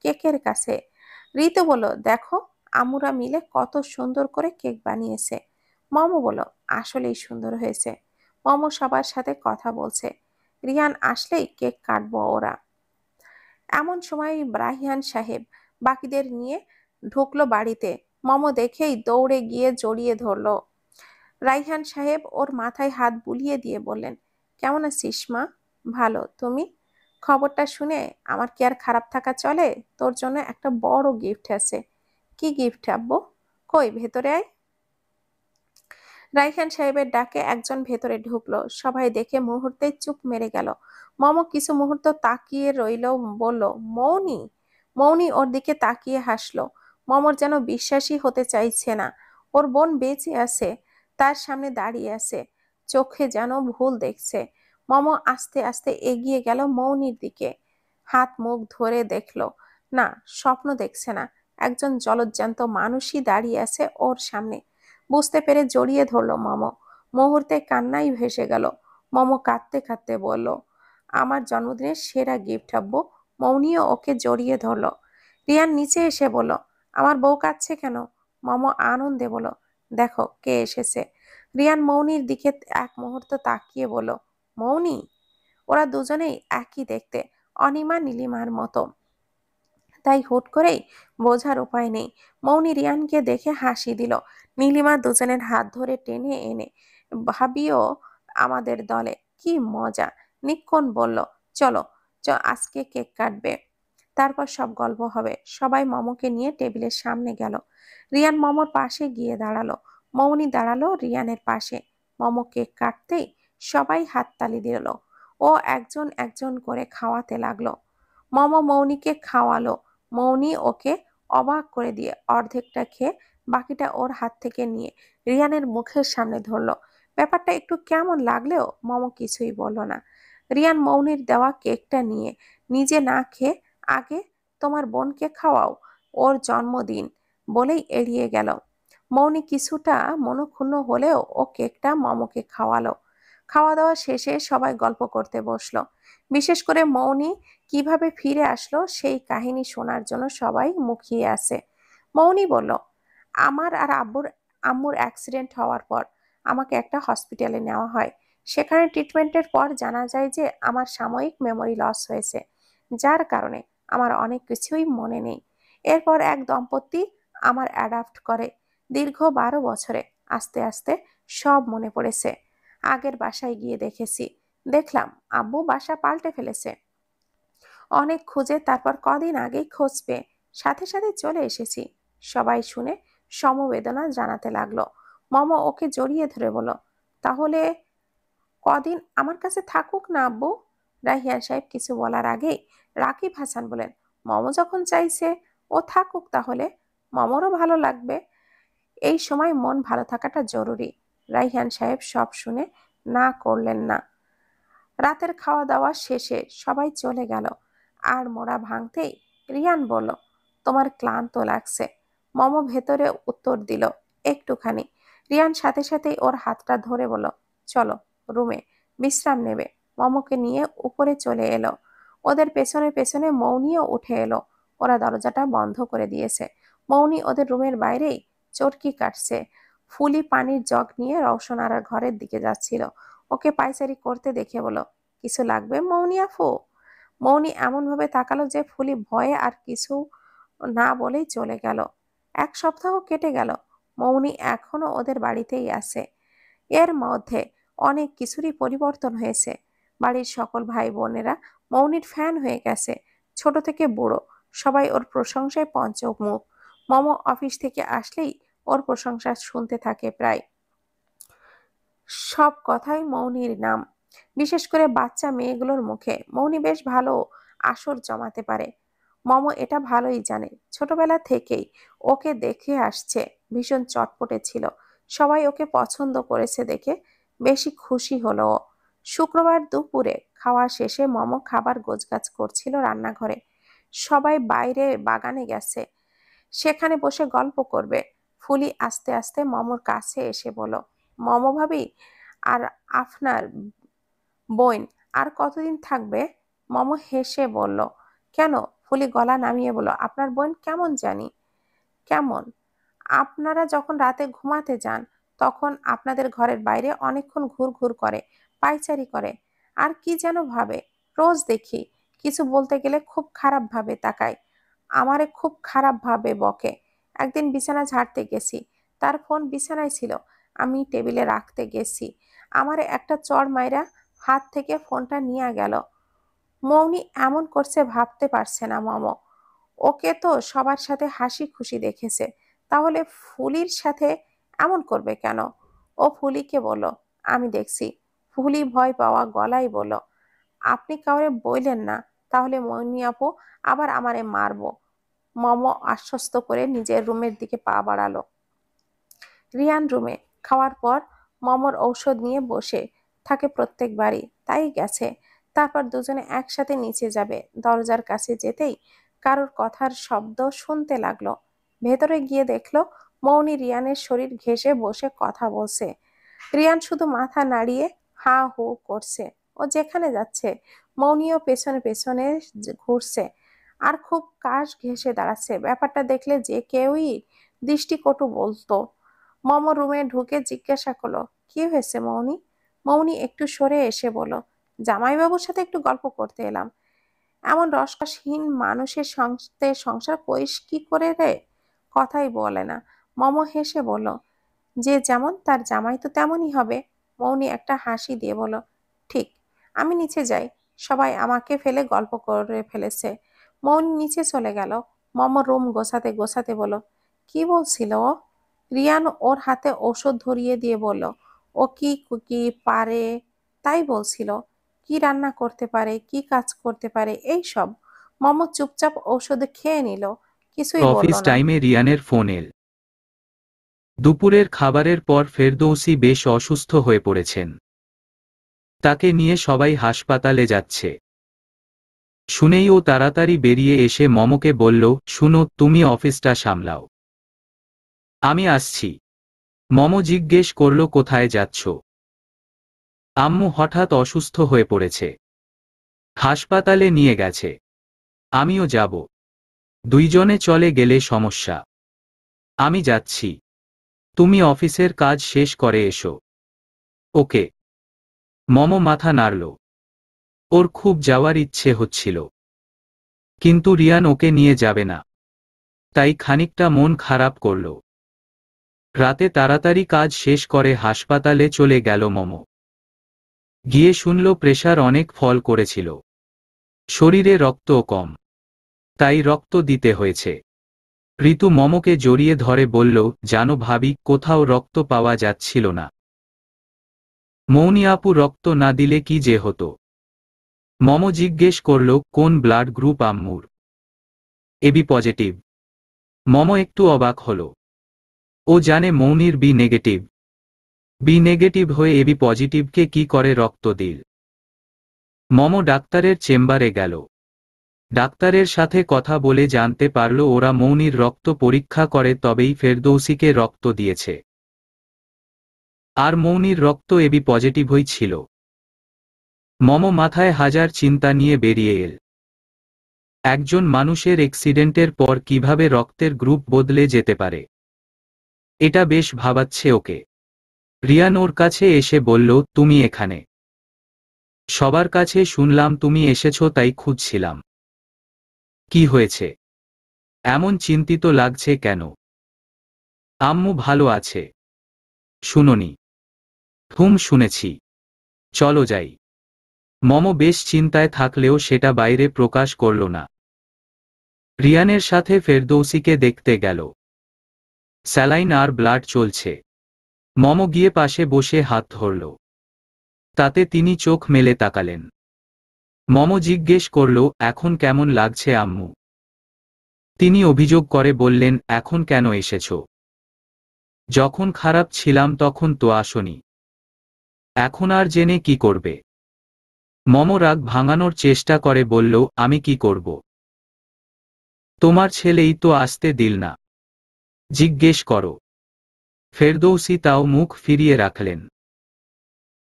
কেকের কাছে। ঋতু বলল, দেখো আমুরা মিলে কত সুন্দর করে কেক বানিয়েছে। মম বলল, আসলেই সুন্দর হয়েছে। মম সবার সাথে কথা বলছে। রিয়ান আসলেই কেক কাটবো ওরা। এমন সময় রায়হান সাহেব বাকিদের নিয়ে ঢুকলো বাড়িতে। মম দেখেই দৌড়ে গিয়ে জড়িয়ে ধরলো। রায়হান সাহেব ওর মাথায় হাত বুলিয়ে দিয়ে বললেন, কেমন আছিস মা? ভালো, তুমি? খবরটা শুনে আমার কি আর খারাপ থাকা চলে? তোর জন্য একটা বড় গিফট আছে। কি গিফট আব্বু? কই ভেতরে আয়। রায়হান সাহেবের ডাকে একজন ভেতরে ঢুকলো। সবাই দেখে মুহূর্তে চুপ মেরে গেল। মম কিছু মুহূর্ত তাকিয়ে রইল, বলল, মৌনি? মৌনি ওর দিকে তাকিয়ে হাসলো। মমর যেন বিশ্বাসই হতে চাইছে না ওর বোন বেঁচে আছে, তার সামনে দাঁড়িয়ে আছে, চোখে যেন ভুল দেখছে। মম আস্তে আস্তে এগিয়ে গেল মৌনির দিকে। হাত মুখ ধরে দেখলো, না, স্বপ্ন দেখছে না, একজন জলজ্যান্ত মানুষই দাঁড়িয়ে আছে ওর সামনে। বুঝতে পেরে জড়িয়ে ধরলো মম। মুহূর্তে কান্নাই ভেসে গেল। মম কাঁদতে কাঁদতে বলল, আমার জন্মদিনের সেরা গিফট আব্বু। মৌনিও ওকে জড়িয়ে ধরলো। রিয়ান নিচে এসে বলল, আমার বউ কাঁদছে কেন? মম আনন্দে বলল, দেখো কে এসেছে। রিয়ান মৌনির দিকে এক মুহূর্ত তাকিয়ে বলল, মৌনি? ওরা দুজনেই একই দেখতে, অনিমা নীলিমার মতো, তাই হুট করেই বোঝার উপায় নেই। মৌনি রিয়ানকে দেখে হাসি দিল। নীলিমা দুজনের হাত ধরে টেনে এনে, ভাবিও আমাদের দলে, কি মজা। নিক্ষণ বলল, চলো আজকে কেক কাটবে, তারপর সব গল্প হবে। সবাই মমকে নিয়ে টেবিলের সামনে গেল। রিয়ান মমর পাশে গিয়ে দাঁড়ালো। মৌনি দাঁড়ালো রিয়ানের পাশে। মম কেক কাটতেই সবাই হাততালি দিল। ও একজন একজন করে খাওয়াতে লাগলো। মম মৌনিকে খাওয়ালো। মৌনি ওকে অবাক করে দিয়ে অর্ধেকটা খেয়ে বাকিটা ওর হাত থেকে নিয়ে রিয়ানের মুখের সামনে ধরলো। ব্যাপারটা একটু কেমন লাগলেও মম কিছুই বলল না। রিয়ান মৌনির দেওয়া কেকটা নিয়ে নিজে না খেয়ে, আগে তোমার বোনকে খাওয়াও, ওর জন্মদিন, বলেই এড়িয়ে গেল। মৌনি কিছুটা মনক্ষুণ্ণ হলেও ও কেকটা মমকে খাওয়ালো। খাওয়া দাওয়া শেষে সবাই গল্প করতে বসলো। বিশেষ করে মৌনি কিভাবে ফিরে আসলো সেই কাহিনী শোনার জন্য সবাই মুখিয়ে আছে। মৌনি বলল, আমার আর আম্মুর অ্যাক্সিডেন্ট হওয়ার পর আমাকে একটা হসপিটালে নেওয়া হয়। সেখানে ট্রিটমেন্টের পর জানা যায় যে আমার সাময়িক মেমোরি লস হয়েছে, যার কারণে আমার অনেক কিছুই মনে নেই। এরপর এক দম্পতি আমার অ্যাডাপ্ট করে। দীর্ঘ 12 বছরে আস্তে আস্তে সব মনে পড়েছে। আগের বাসায় গিয়ে দেখলাম আব্বু বাসা পাল্টে ফেলেছে। অনেক খুঁজে তারপর কদিন আগেই খোঁজ পেয়ে সাথে সাথে চলে এসেছি। সবাই শুনে সমবেদনা জানাতে লাগলো। মম ওকে জড়িয়ে ধরে বলল, তাহলে কদিন আমার কাছে থাকুক না আব্বু? রাহিয়ান সাহেব কিছু বলার আগেই রাকিব হাসান বলেন, মম যখন চাইছে ও থাকুক, তাহলে মমরও ভালো লাগবে। এই সময় মন ভালো থাকাটা জরুরি। রাইহান সাহেব সব শুনে না করলেন না। রাতের খাওয়া দাওয়া শেষে সবাই চলে গেল। আর মোড়া ভাঙতেই রিয়ান বলল, তোমার ক্লান্ত লাগছে। মম ভেতরে উত্তর দিল, একটুখানি। রিয়ান সাথে সাথেই ওর হাতটা ধরে বলল, চলো রুমে, বিশ্রাম নেবে। মমকে নিয়ে উপরে চলে এলো। ওদের পেছনে পেছনে মৌনিও উঠে এলো। ওরা দরজাটা বন্ধ করে দিয়েছে। মৌনি ওদের রুমের বাইরেই চরকি কাটছে। ফুলি পানির জগ নিয়ে রওশন আরার ঘরের দিকে যাচ্ছিল। ওকে পায়চারি করতে দেখে বলো, কিছু লাগবে মৌনি আফু? মৌনি এমন ভাবে তাকালো যে ফুলি ভয়ে আর কিছু না বলেই চলে গেল। 1 সপ্তাহ কেটে গেল। মৌনি এখনো ওদের বাড়িতেই আছে। এর মধ্যে অনেক কিছুরই পরিবর্তন হয়েছে। বাড়ির সকল ভাই বোনেরা মৌনির ফ্যান হয়ে গেছে। ছোট থেকে বুড়ো সবাই ওর প্রশংসায় পঞ্চমুখ। মম অফিস থেকে আসলেই ওর প্রশংসা শুনতে থাকে প্রায়। সব কথাই মৌনির নাম। বিশেষ করে বাচ্চা মেয়েগুলোর মুখে মৌনি বেশ ভালো আসর জমাতে পারে। মম এটা ভালোই জানে। ছোটবেলা থেকেই ওকে দেখে আসছে। ভীষণ চটপটে ছিল। সবাই ওকে পছন্দ করেছে দেখে বেশি খুশি হলো ও। শুক্রবার দুপুরে খাওয়া শেষে মম খাবার গোছগাছ করছিল রান্নাঘরে। সবাই বাইরে বাগানে গেছে, সেখানে বসে গল্প করবে। ফুলি আস্তে আস্তে মমর কাছে এসে বলল, মম ভাবি, আর আপনার বোন আর কতদিন থাকবে? মম হেসে বলল, কেন? ফুলি গলা নামিয়ে বলল, আপনার বোন কেমন জানি? কেমন? আপনারা যখন রাতে ঘুমাতে যান তখন আপনাদের ঘরের বাইরে অনেকক্ষণ ঘুর ঘুর করে, পায়চারি করে, আর কি যেন ভাবে। রোজ দেখি। কিছু বলতে গেলে খুব খারাপ ভাবে তাকায়। আমারে খুব খারাপ ভাবে বকে। একদিন বিছানা ঝাড়তে গেছি, তার ফোন বিছানায় ছিল, আমি টেবিলে রাখতে গেছি, আমারে একটা চড় মাইরা হাত থেকে ফোনটা নিয়ে গেল। মৌনি এমন করছে ভাবতে পারছে না মম। ওকে তো সবার সাথে হাসি খুশি দেখেছে, তাহলে ফুলির সাথে এমন করবে কেন? ও ফুলিকে বলল, আমি দেখছি। ফুলি ভয় পাওয়া গলায় বলল, আপনি কাউরে বইলেন না, তাহলে মৌনি আপু আবার আমারে মারবো। মম আশ্বস্ত করে নিজের রুমের দিকে পা বাড়ালো। রিয়ান রুমে খাওয়ার পর মমর ঔষধ নিয়ে বসে থাকে প্রত্যেকবারই, তাই গেছে। তারপর দুজনে একসাথে নিচে যাবে। দরজার কাছে যেতেই কারোর কথার শব্দ শুনতে লাগলো। ভেতরে গিয়ে দেখলো মৌনি রিয়ানের শরীর ঘেঁষে বসে কথা বলছে। রিয়ান শুধু মাথা নাড়িয়ে হা হু করছে। ও যেখানে যাচ্ছে মৌনিও পেছনে পেছনে ঘুরছে আর খুব কাশ ঘেঁষে দাঁড়াচ্ছে। ব্যাপারটা দেখলে যে কেউই দৃষ্টিকটু বলতো। মম রুমে ঢুকে জিজ্ঞাসা করলো, কি হয়েছে মৌনি? মৌনি একটু সরে এসে বলল, জামাইবাবুর সাথে একটু গল্প করতে এলাম। এমন রসহীন মানুষের সাথে সংসার করিস কি করে রে? কথাই বলে না। মম হেসে বলল, যে যেমন তার জামাই তো তেমনই হবে। মৌনি একটা হাসি দিয়ে বলল, ঠিক। আমি নিচে যাই, সবাই আমাকে ফেলে গল্প করে ফেলেছে। মৌনি নিচে চলে গেল। মম রুম গোছাতে গোছাতে বলল, কি বলছিল ও? রিয়ান ওর হাতে ঔষধ ধরিয়ে দিয়ে বলল, ও কি কি পারে তাই বলছিল। কি রান্না করতে পারে, কি কাজ করতে পারে, এই সব। মম চুপচাপ ঔষধ খেয়ে নিল, কিছুই বলল অফিস না। টাইমে রিয়ানের ফোন এল। দুপুরের খাবারের পর ফেরদৌসী বেশ অসুস্থ হয়ে পড়েছেন। তাকে নিয়ে সবাই হাসপাতালে যাচ্ছে। শুনেই ও তাড়াতাড়ি বেরিয়ে এসে মমকে বলল, শুনো, তুমি অফিসটা সামলাও, আমি আসছি। মম জিজ্ঞেস করল কোথায় যাচ্ছ। আম্মু হঠাৎ অসুস্থ হয়ে পড়েছে, হাসপাতালে নিয়ে গেছে। আমিও যাব। দুইজনে চলে গেলে সমস্যা। আমি যাচ্ছি, তুমি অফিসের কাজ শেষ করে এসো। ওকে। মম মাথা নাড়ল। ওর খুব যাওয়ার ইচ্ছে হচ্ছিল, কিন্তু রিয়ান ওকে নিয়ে যাবে না, তাই খানিকটা মন খারাপ করল। রাতে তাড়াতাড়ি কাজ শেষ করে হাসপাতালে চলে গেল মম। গিয়ে শুনল প্রেশার অনেক ফল করেছিল, শরীরে রক্তও কম, তাই রক্ত দিতে হয়েছে। ঋতু মমকে জড়িয়ে ধরে বলল, জানো ভাবি, কোথাও রক্ত পাওয়া যাচ্ছিল না। মৌনি আপু রক্ত না দিলে কি যে হতো? মম জিজ্ঞেস করল কোন ব্লাড গ্রুপ আম্মুর? AB positive. মম একটু অবাক হল। ও জানে মৌনির বি নেগেটিভ। বি নেগেটিভ হয়ে এবি পজিটিভকে কি করে রক্ত দিল? মম ডাক্তারের চেম্বারে গেল। ডাক্তারের সাথে কথা বলে জানতে পারল ওরা মৌনির রক্ত পরীক্ষা করে তবেই ফেরদৌসিকে রক্ত দিয়েছে। আর মৌনির রক্ত এবি পজিটিভই ছিল। মম মাথায় হাজার চিন্তা নিয়ে বেরিয়ে এল। একজন মানুষের অ্যাক্সিডেন্টের পর কিভাবে রক্তের গ্রুপ বদলে যেতে পারে, এটা বেশ ভাবাচ্ছে ওকে। রিয়ান ওর কাছে এসে বলল, তুমি এখানে? সবার কাছে শুনলাম তুমি এসেছ, তাই খুঁজছিলাম। কি হয়েছে? এমন চিন্তিত লাগছে কেন? আম্মু ভালো আছে। শুনোনি? শুনেছি। চলো যাই। মম বেশ চিন্তায় থাকলেও সেটা বাইরে প্রকাশ করল না। রিয়ানের সাথে ফেরদৌসিকে দেখতে গেল। স্যালাইন আর ব্লাড চলছে। মম গিয়ে পাশে বসে হাত ধরল। তাতে তিনি চোখ মেলে তাকালেন। মম জিজ্ঞেস করল, এখন কেমন লাগছে আম্মু? তিনি অভিযোগ করে বললেন, এখন কেন এসেছ? যখন খারাপ ছিলাম তখন তো আসনি। এখন আর জেনে কি করবে? মম রাগ ভাঙানোর চেষ্টা করে বলল, আমি কি করব? তোমার ছেলেই তো আসতে দিল না। জিজ্ঞেস করো। ফেরদৌসি তাও মুখ ফিরিয়ে রাখলেন।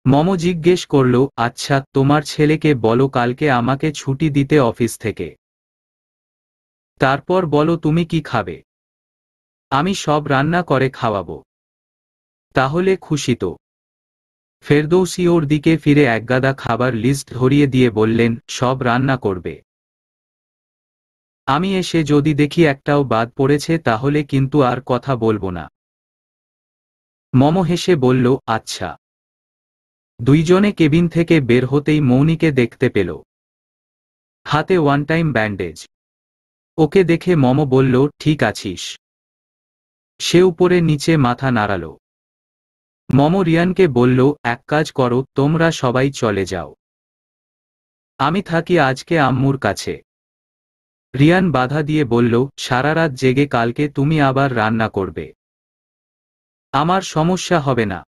মম জিজ্ঞেস করল, আচ্ছা, তোমার ছেলেকে বলো কালকে আমাকে ছুটি দিতে অফিস থেকে। তারপর বলো তুমি কি খাবে, আমি সব রান্না করে খাওয়াবো। তাহলে খুশি তো? ফেরদৌসি ওর দিকে ফিরে একগাদা খাবার লিস্ট ধরিয়ে দিয়ে বললেন, সব রান্না করবে। আমি এসে যদি দেখি একটাও বাদ পড়েছে তাহলে কিন্তু আর কথা বলবো না। মম হেসে বলল, আচ্ছা। দুইজনে কেবিন থেকে বের হতেই মৌনিকে দেখতে পেল। হাতে ওয়ান টাইম ব্যান্ডেজ। ওকে দেখে মম বলল, ঠিক আছিস? সে উপরে নিচে মাথা নাড়াল। মম রিয়ানকে বলল, এক কাজ করো, তোমরা সবাই চলে যাও। আমি থাকি আজকে আম্মুর কাছে। রিয়ান বাধা দিয়ে বলল, সারা রাত জেগে কালকে তুমি আবার রান্না করবে। আমার সমস্যা হবে না,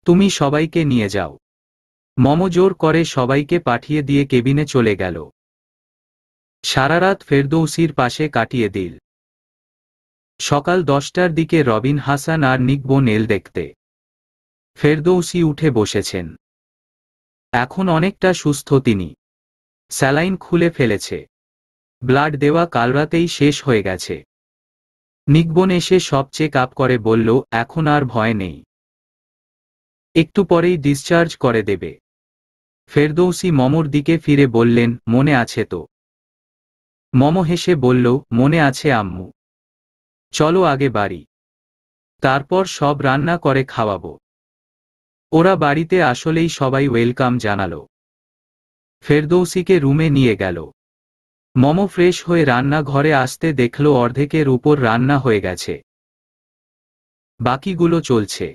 তুমি সবাইকে নিয়ে যাও। মম জোর করে সবাইকে পাঠিয়ে দিয়ে কেবিনে চলে গেল। সারা রাত ফেরদৌসির পাশে কাটিয়ে দিল। সকাল 10টার দিকে রবিন হাসান আর নিকবো নেল দেখতে। ফেরদৌসি উঠে বসেছেন। এখন অনেকটা সুস্থ তিনি। স্যালাইন খুলে ফেলেছে। ব্লাড দেওয়া কাল রাতেই শেষ হয়ে গেছে। নিকবন এসে সব চেক আপ করে বলল, এখন আর ভয় নেই, একটু পরেই ডিসচার্জ করে দেবে। ফেরদৌসি মমর দিকে ফিরে বললেন, মনে আছে তো? মম হেসে বলল, মনে আছে আম্মু। চলো আগে বাড়ি, তারপর সব রান্না করে খাওয়াবো। ওরা বাড়িতে আসলেই সবাই ওয়েলকাম জানালো। ফেরদৌসিকে রুমে নিয়ে গেল। মম ফ্রেশ হয়ে রান্নাঘরে আসতে দেখল অর্ধেকের উপর রান্না হয়ে গেছে, বাকিগুলো চলছে।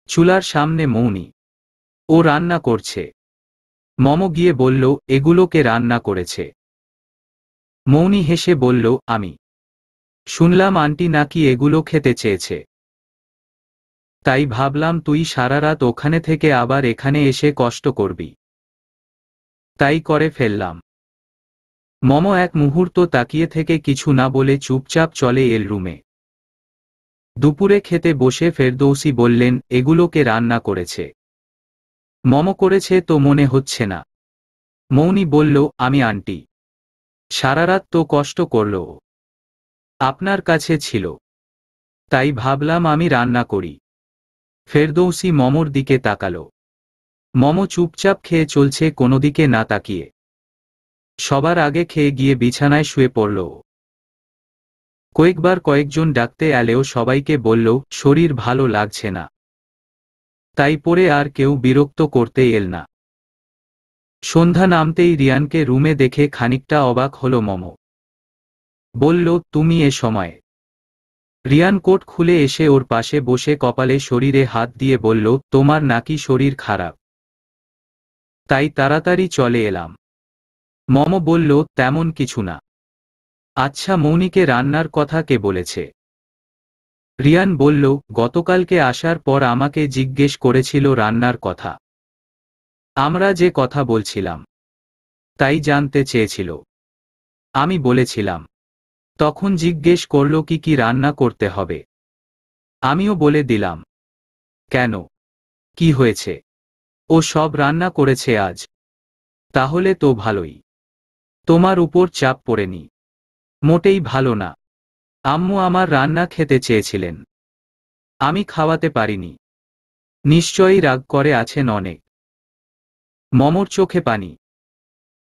চুলার সামনে মৌনি, ও রান্না করছে। মম গিয়ে বলল, এগুলো কে রান্না করেছে? মৌনি হেসে বলল, আমি। শুনলাম আন্টি নাকি এগুলো খেতে চেয়েছে, তাই ভাবলাম তুই সারা রাত ওখানে থেকে আবার এখানে এসে কষ্ট করবি, তাই করে ফেললাম। মম এক মুহূর্ত তাকিয়ে থেকে কিছু না বলে চুপচাপ চলে এল রুমে। দুপুরে খেতে বসে ফেরদৌসী বললেন, এগুলো কে রান্না করেছে? মম করেছে তো মনে হচ্ছে না। মৌনি বলল, আমি আন্টি। সারারাত তো কষ্ট করল ও। আপনার কাছে ছিল, তাই ভাবলাম আমি রান্না করি। ফেরদৌসী মমর দিকে তাকালো। মম চুপচাপ খেয়ে চলছে, কোনো দিকে না তাকিয়ে। সবার আগে খেয়ে গিয়ে বিছানায় শুয়ে পড়ল ও। কয়েকজন ডাকতে এলেও সবাইকে বলল, শরীর ভালো লাগছে না। তাই পরে আর কেউ বিরক্ত করতে এল না। সন্ধ্যা নামতেই রিয়ানকে রুমে দেখে খানিকটা অবাক হলো মম। বলল, তুমি এ সময়? রিয়ান কোট খুলে এসে ওর পাশে বসে কপালে শরীরে হাত দিয়ে বলল, তোমার নাকি শরীর খারাপ, তাই তাড়াতাড়ি চলে এলাম। মম বলল, তেমন কিছু না। আচ্ছা, মৌনিকে রান্নার কথা কে বলেছে? রিয়ান বলল, গতকালকে আসার পর আমাকে জিজ্ঞেস করেছিল রান্নার কথা। আমরা যে কথা বলছিলাম তাই জানতে চেয়েছিল। আমি বলেছিলাম। তখন জিজ্ঞেস করল কি কি রান্না করতে হবে। আমিও বলে দিলাম। কেন, কি হয়েছে? ও সব রান্না করেছে আজ। তাহলে তো ভালোই। তোমার উপর চাপ পড়েনি। মোটেই ভালো না। আম্মু আমার রান্না খেতে চেয়েছিলেন, আমি খাওয়াতে পারিনি। নিশ্চয়ই রাগ করে আছেন অনেক। মমর চোখে পানি।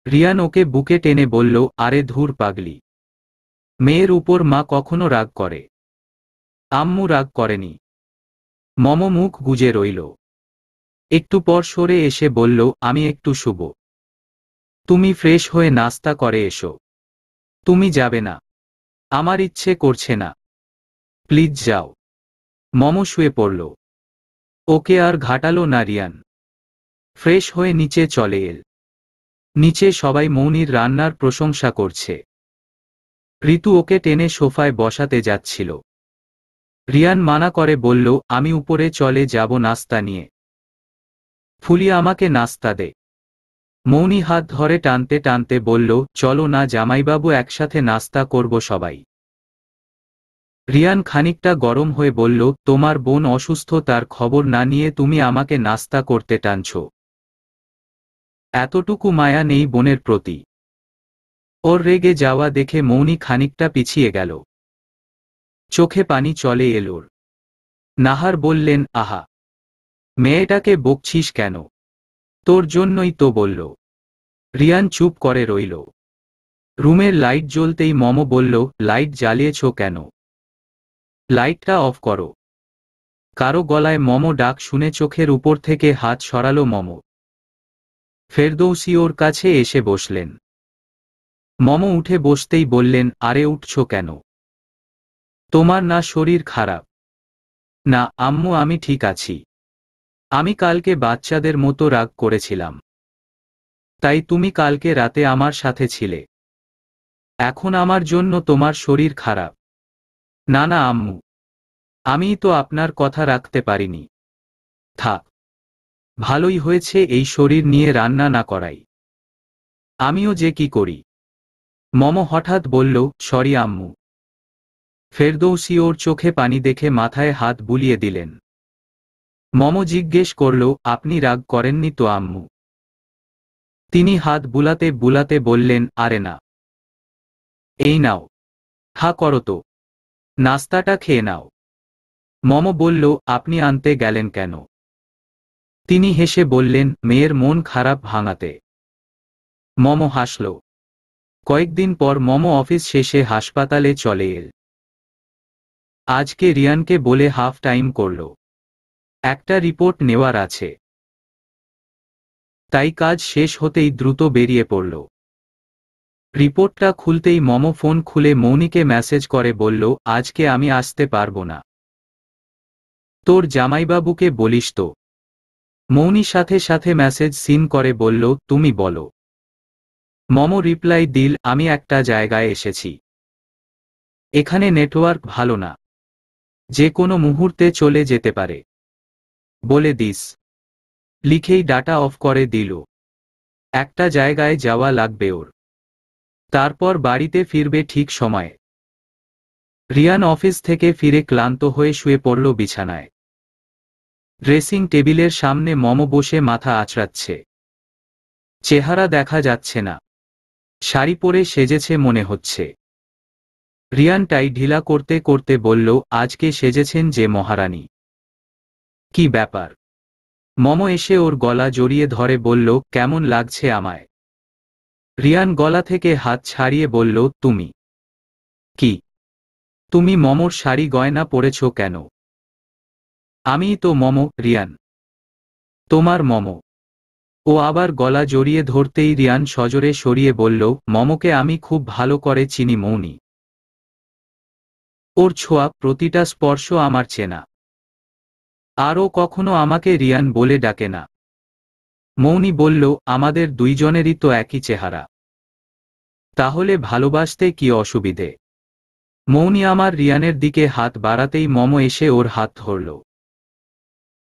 রিয়ান ওকে বুকে টেনে বলল, আরে ধুর পাগলি, মেয়ের উপর মা কখনো রাগ করে? আম্মু রাগ করেনি। মম মুখ গুজে রইল। একটু পর সরে এসে বলল, আমি একটু শুব। তুমি ফ্রেশ হয়ে নাস্তা করে এসো। তুমি যাবে না? আমার ইচ্ছে করছে না। প্লিজ যাও। মম শুয়ে পড়ল। ওকে আর ঘাটালো না রিয়ান। ফ্রেশ হয়ে নিচে চলে এল। নিচে সবাই মৌনির রান্নার প্রশংসা করছে। ঋতু ওকে টেনে সোফায় বসাতে যাচ্ছিল। রিয়ান মানা করে বলল, আমি উপরে চলে যাব নাস্তা নিয়ে। ফুলি আমাকে নাস্তা দে। মৌনি হাত ধরে টানতে টানতে বলল, চলো না জামাইবাবু, একসাথে নাস্তা করব সবাই। রিয়ান খানিকটা গরম হয়ে বলল, তোমার বোন অসুস্থ, তার খবর না নিয়ে তুমি আমাকে নাস্তা করতে টানছ? এতটুকু মায়া নেই বোনের প্রতি? ওর রেগে যাওয়া দেখে মৌনি খানিকটা পিছিয়ে গেল। চোখে পানি চলে এলোর। নাহার বললেন, আহা, মেয়েটাকে বকছিস কেন? তোর জন্যই তো বলল। রিয়ান চুপ করে রইল। রুমের লাইট জ্বলতেই মম বলল, লাইট জ্বালিয়েছ কেন? লাইটটা অফ করো। কারো গলায় মম ডাক শুনে চোখের উপর থেকে হাত সরালো মম। ফেরদৌসী ওর কাছে এসে বসলেন। মম উঠে বসতেই বললেন, আরে উঠছ কেন? তোমার না শরীর খারাপ? না আম্মু, আমি ঠিক আছি। আমি কালকে বাচ্চাদের মতো রাগ করেছিলাম, তাই তুমি কালকে রাতে আমার সাথে ছিলে। এখন আমার জন্য তোমার শরীর খারাপ? না না আম্মু, আমিই তো আপনার কথা রাখতে পারিনি। থাক, ভালোই হয়েছে এই শরীর নিয়ে রান্না না করাই। আমিও যে কি করি। মম হঠাৎ বলল, সরি আম্মু। ফেরদৌসী ওর চোখে পানি দেখে মাথায় হাত বুলিয়ে দিলেন। মম জিজ্ঞেস করল, আপনি রাগ করেননি তো আম্মু? তিনি হাত বুলাতে বুলাতে বললেন, আরে না। এই নাও, হা করো তো, নাস্তাটা খেয়ে নাও। মম বলল, আপনি আনতে গেলেন কেন? তিনি হেসে বললেন, মেয়ের মন খারাপ ভাঙাতে। মম হাসল। কয়েকদিন পর মম অফিস শেষে হাসপাতালে চলে এল। আজকে রিয়ানকে বলে হাফ টাইম করল। একটা রিপোর্ট নেওয়ার আছে, তাই কাজ শেষ হতেই দ্রুত বেরিয়ে পড়ল। রিপোর্টটা খুলতেই মম ফোন খুলে মৌনিকে মেসেজ করে বলল, আজকে আমি আসতে পারবো না। তোর জামাইবাবুকে বলিস তো। মৌনি সাথে সাথে মেসেজ সিন করে বলল, তুমি বলো। মম রিপ্লাই দিল, আমি একটা জায়গায় এসেছি, এখানে নেটওয়ার্ক ভালো না, যে কোনো মুহূর্তে চলে যেতে পারে, বলে দিস। লিখেই ডাটা অফ করে দিল। একটা জায়গায় যাওয়া লাগবে ওর, তারপর বাড়িতে ফিরবে ঠিক সময়ে। রিয়ান অফিস থেকে ফিরে ক্লান্ত হয়ে শুয়ে পড়ল বিছানায়। ড্রেসিং টেবিলের সামনে মম বসে মাথা আঁচড়াচ্ছে। চেহারা দেখা যাচ্ছে না, শাড়ি পরে সেজেছে মনে হচ্ছে। রিয়ান টাই ঢিলা করতে করতে বলল, আজকে সেজেছেন যে মহারানী। কি ব্যাপার? মম এসে ওর গলা জড়িয়ে ধরে বলল, কেমন লাগছে আমায়? রিয়ান গলা থেকে হাত ছাড়িয়ে বলল, তুমি কি? তুমি মমর শাড়ি গয়না পরেছ কেন? আমিই তো মম রিয়ান, তোমার মম। ও আবার গলা জড়িয়ে ধরতেই রিয়ান সজোরে সরিয়ে বলল, মমকে আমি খুব ভালো করে চিনি মৌনি। ওর ছোঁয়া, প্রতিটা স্পর্শ আমার চেনা। আর ও কখনো আমাকে রিয়ান বলে ডাকে না। মৌনি বলল, আমাদের দুইজনেরই তো একই চেহারা, তাহলে ভালোবাসতে কি অসুবিধে? মৌনি আমার রিয়ানের দিকে হাত বাড়াতেই মম এসে ওর হাত ধরল।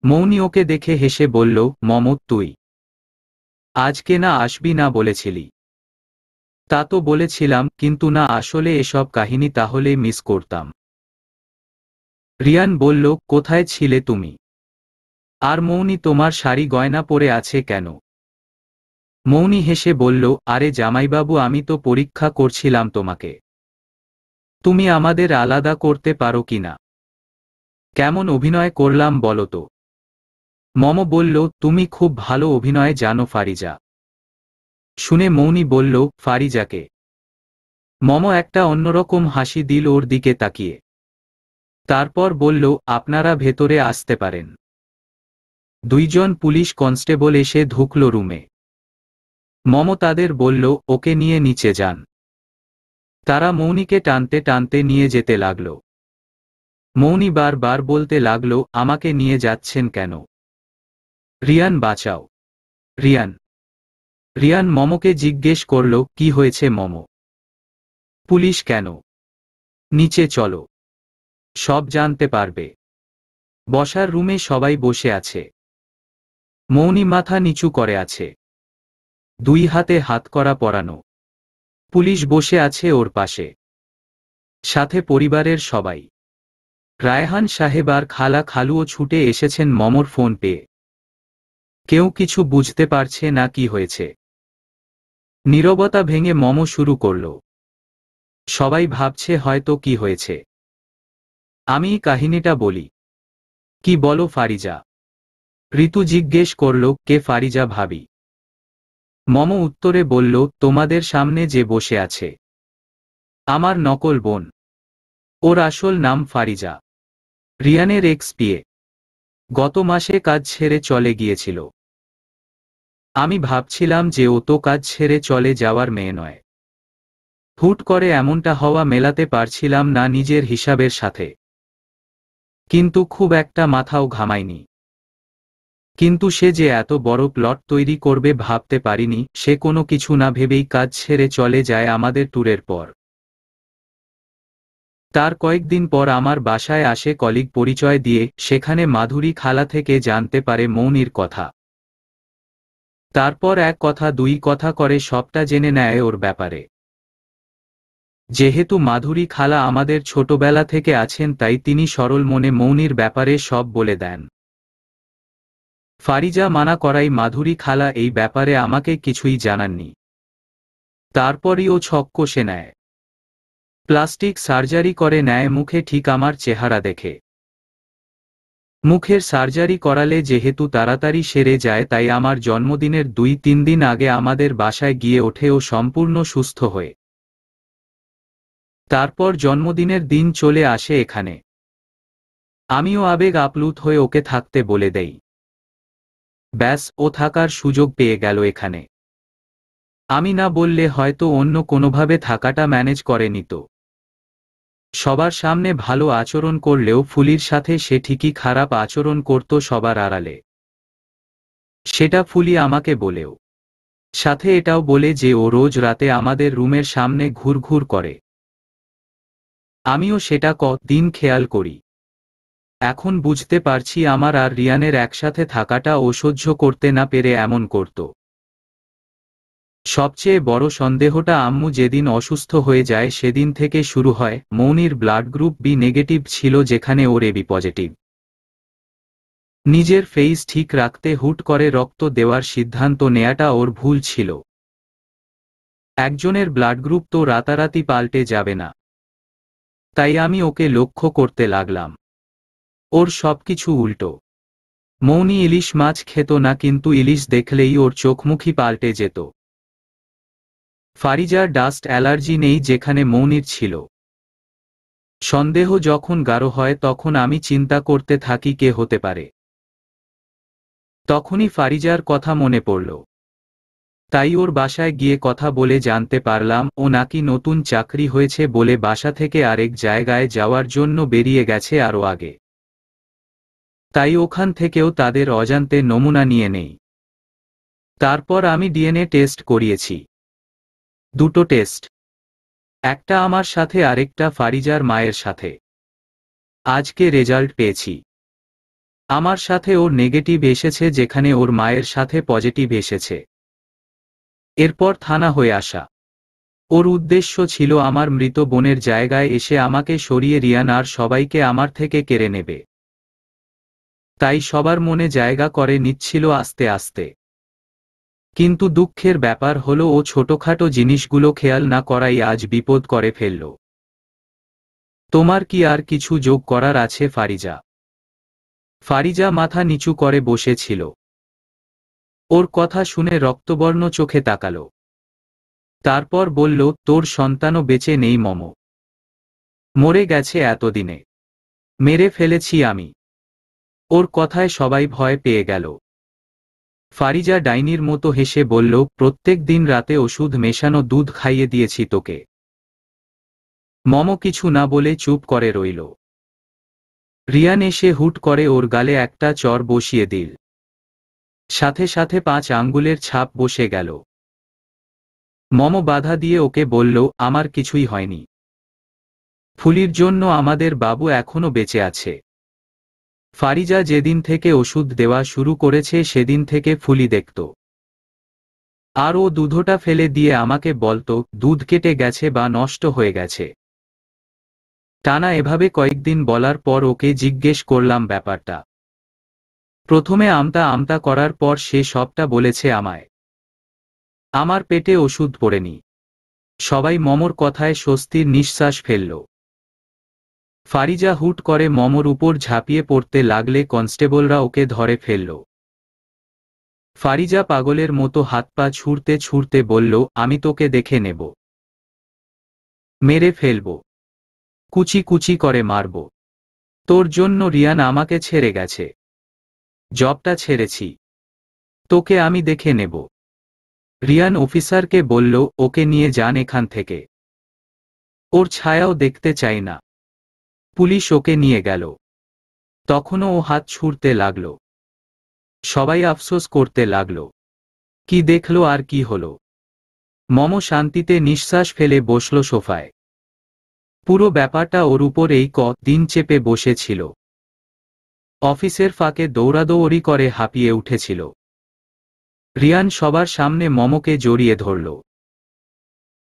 মৌনি ওকে দেখে হেসে বলল, মম তুই আজকে না আসবি না বলেছিলি? তা তো বলেছিলাম, কিন্তু না আসলে এসব কাহিনী তাহলে মিস করতাম। রিয়ান বলল, কোথায় ছিলে তুমি? আর মৌনি তোমার শাড়ি গয়না পরে আছে কেন? মৌনি হেসে বলল, আরে জামাইবাবু, আমি তো পরীক্ষা করছিলাম তোমাকে, তুমি আমাদের আলাদা করতে পারো কিনা। কেমন অভিনয় করলাম বলো তো? মম বলল, তুমি খুব ভালো অভিনয় জানো ফারিজা। শুনে মৌনি বলল, ফারিজাকে? মম একটা অন্যরকম হাসি দিল ওর দিকে তাকিয়ে। তারপর বলল, আপনারা ভেতরে আসতে পারেন। দুইজন পুলিশ কনস্টেবল এসে ঢুকল রুমে। মম তাদের বলল, ওকে নিয়ে নিচে যান। তারা মৌনিকে টানতে টানতে নিয়ে যেতে লাগল। মৌনি বারবার বলতে লাগল, আমাকে নিয়ে যাচ্ছেন কেন? রিয়ান বাঁচাও, রিয়ান। রিয়ান মমকে জিজ্ঞেস করল, কি হয়েছে মম? পুলিশ কেন? নিচে চলো, সব জানতে পারবে। বসার রুমে সবাই বসে আছে। মৌনি মাথা নিচু করে আছে, দুই হাতে হাতকড়া পরানো। পুলিশ বসে আছে ওর পাশে, সাথে পরিবারের সবাই। রায়হান সাহেব আর খালা খালুও ছুটে এসেছেন মমর ফোন পেয়ে। কেউ কিছু বুঝতে পারছে না কি হয়েছে। নীরবতা ভেঙে মম শুরু করল, সবাই ভাবছে হয়তো কি হয়েছে। আমি কাহিনীটা বলি। কি বলো ফারিজা? ঋতু জিজ্ঞেস করল, কে ফারিজা ভাবি? মম উত্তরে বলল, তোমাদের সামনে যে বসে আছে, আমার নকল বোন। ওর আসল নাম ফারিজা, রিয়ানের এক্স পিএ। গত মাসে কাজ ছেড়ে চলে গিয়েছিল। আমি ভাবছিলাম যে ও তো কাজ ছেড়ে চলে যাওয়ার মেয়ে নয়। হুট করে এমনটা হওয়া মেলাতে পারছিলাম না নিজের হিসাবের সাথে, কিন্তু খুব একটা মাথাও ঘামাইনি। কিন্তু সে যে এত বড় প্লট তৈরি করবে ভাবতে পারিনি। সে কোনো কিছু না ভেবেই কাজ ছেড়ে চলে যায় আমাদের ট্যুরের পর। তার কয়েকদিন পর আমার বাসায় আসে কলিগ পরিচয় দিয়ে। সেখানে মাধুরী খালা থেকে জানতে পারে মৌনির কথা। তারপর এক কথা দুই কথা করে সবটা জেনে নেয় ওর ব্যাপারে। যেহেতু মাধুরী খালা আমাদের ছোটবেলা থেকে আছেন, তাই তিনি সরল মনে মৌনির ব্যাপারে সব বলে দেন। ফারিজা মানা করাই মাধুরী খালা এই ব্যাপারে আমাকে কিছুই জানাননি। তারপরই ও ছক কষে নেয়, প্লাস্টিক সার্জারি করে নেয় মুখে, ঠিক আমার চেহারা দেখে। মুখের সার্জারি করালে যেহেতু তাড়াতাড়ি সেরে যায়, তাই আমার জন্মদিনের 2-3 দিন আগে আমাদের বাসায় গিয়ে ওঠে ও সম্পূর্ণ সুস্থ হয়ে। তারপর জন্মদিনের দিন চলে আসে এখানে। আমিও আবেগ আপ্লুত হয়ে ওকে থাকতে বলে দেই। ব্যাস, ও থাকার সুযোগ পেয়ে গেল এখানে। আমি না বললে হয়তো অন্য কোনোভাবে থাকাটা ম্যানেজ করে নিত। সবার সামনে ভালো আচরণ করলেও ফুলির সাথে সে ঠিকই খারাপ আচরণ করত সবার আড়ালে। সেটা ফুলি আমাকে বলেও, সাথে এটাও বলে যে ও রোজ রাতে আমাদের রুমের সামনে ঘুরঘুর করে। আমিও সেটা দিন খেয়াল করি। এখন বুঝতে পারছি আমার আর রিয়ানের একসাথে থাকাটা ও সহ্য করতে না পেরে এমন করত। সবচেয়ে বড় সন্দেহটা আম্মু যেদিন অসুস্থ হয়ে যায় সেদিন থেকে শুরু হয়। মৌনির ব্লাড গ্রুপ বি নেগেটিভ ছিল, যেখানে ওর এবি পজিটিভ। নিজের ফেস ঠিক রাখতে হুট করে রক্ত দেওয়ার সিদ্ধান্ত নেয়াটা ওর ভুল ছিল। একজনের ব্লাড গ্রুপ তো রাতারাতি পাল্টে যাবে না। তাই আমি ওকে লক্ষ্য করতে লাগলাম। ওর সবকিছু উল্টো। মৌনি ইলিশ মাছ খেত না, কিন্তু ইলিশ দেখলেই ওর চোখমুখী পাল্টে যেত। ফারিজার ডাস্ট অ্যালার্জি নেই, যেখানে মৌনির ছিল। সন্দেহ যখন গাঢ় হয় তখন আমি চিন্তা করতে থাকি কে হতে পারে। তখনই ফারিজার কথা মনে পড়ল। তাই ওর বাসায় গিয়ে কথা বলে জানতে পারলাম ও নাকি নতুন চাকরি হয়েছে বলে বাসা থেকে আরেক জায়গায় যাওয়ার জন্য বেরিয়ে গেছে আরও আগে। তাই ওখান থেকেও তাদের অজান্তে নমুনা নিয়ে নেই। তারপর আমি ডিএনএ টেস্ট করিয়েছি। দুটো টেস্ট, একটা আমার সাথে আরেকটা ফারিজার মায়ের সাথে। আজকে রেজাল্ট পেয়েছি। আমার সাথে ওর নেগেটিভ এসেছে, যেখানে ওর মায়ের সাথে পজিটিভ এসেছে। এরপর থানা হয়ে আসা। ওর উদ্দেশ্য ছিল আমার মৃত বোনের জায়গায় এসে আমাকে সরিয়ে রিয়ান আর সবাইকে আমার থেকে কেড়ে নেবে। তাই সবার মনে জায়গা করে নিচ্ছিল আস্তে আস্তে। কিন্তু দুঃখের ব্যাপার হলো ও ছোটখাটো জিনিসগুলো খেয়াল না করাই আজ বিপদ করে ফেলল। তোমার কি আর কিছু যোগ করার আছে ফারিজা? ফারিজা মাথা নিচু করে বসেছিল। ওর কথা শুনে রক্তবর্ণ চোখে তাকালো। তারপর বলল, তোর সন্তানও বেঁচে নেই মম। মরে গেছে এতদিনে। মেরে ফেলেছি আমি। ওর কথায় সবাই ভয় পেয়ে গেল। ফারিজা ডাইনির মতো হেসে বলল, প্রত্যেক দিন রাতে ওষুধ মেশানো দুধ খাইয়ে দিয়েছি তোকে। মম কিছু না বলে চুপ করে রইল। রিয়ান এসে হুট করে ওর গালে একটা চড় বসিয়ে দিল। সাথে সাথে 5 আঙ্গুলের ছাপ বসে গেল। মম বাধা দিয়ে ওকে বলল, আমার কিছুই হয়নি। ফুলির জন্য আমাদের বাবু এখনো বেঁচে আছে। ফারিজা যেদিন থেকে ওষুধ দেওয়া শুরু করেছে সেদিন থেকে ফুলি দেখত। আর ও দুধটা ফেলে দিয়ে আমাকে বলতো দুধ কেটে গেছে বা নষ্ট হয়ে গেছে। টানা এভাবে কয়েকদিন বলার পর ওকে জিজ্ঞেস করলাম ব্যাপারটা। প্রথমে আমতা আমতা করার পর সে সবটা বলেছে আমায়। আমার পেটে ওষুধ পড়েনি। সবাই মমর কথায় স্বস্তির নিঃশ্বাস ফেলল। ফারিজা হুট করে মমর উপর ঝাঁপিয়ে পড়তে লাগলে কনস্টেবলরা ওকে ধরে ফেলল। ফারিজা পাগলের মতো হাত পা ছুঁড়তে ছুঁড়তে বলল, আমি তোকে দেখে নেব। মেরে ফেলব। কুচি কুচি করে মারব। তোর জন্য রিয়ান আমাকে ছেড়ে গেছে। জবটা ছেড়েছি। তোকে আমি দেখে নেব। রিয়ান অফিসারকে বলল, ওকে নিয়ে যান এখান থেকে। ওর ছায়াও দেখতে চাই না। পুলিশ ওকে নিয়ে গেল। তখনও ও হাত ছুঁড়তে লাগল। সবাই আফসোস করতে লাগল। কি দেখল আর কি হলো। মম শান্তিতে নিঃশ্বাস ফেলে বসল সোফায়। পুরো ব্যাপারটা ওর উপর এই দিন চেপে বসেছিল। অফিসের ফাঁকে দৌড়াদৌড়ি করে হাঁপিয়ে উঠেছিল। রিয়ান সবার সামনে মমকে জড়িয়ে ধরল।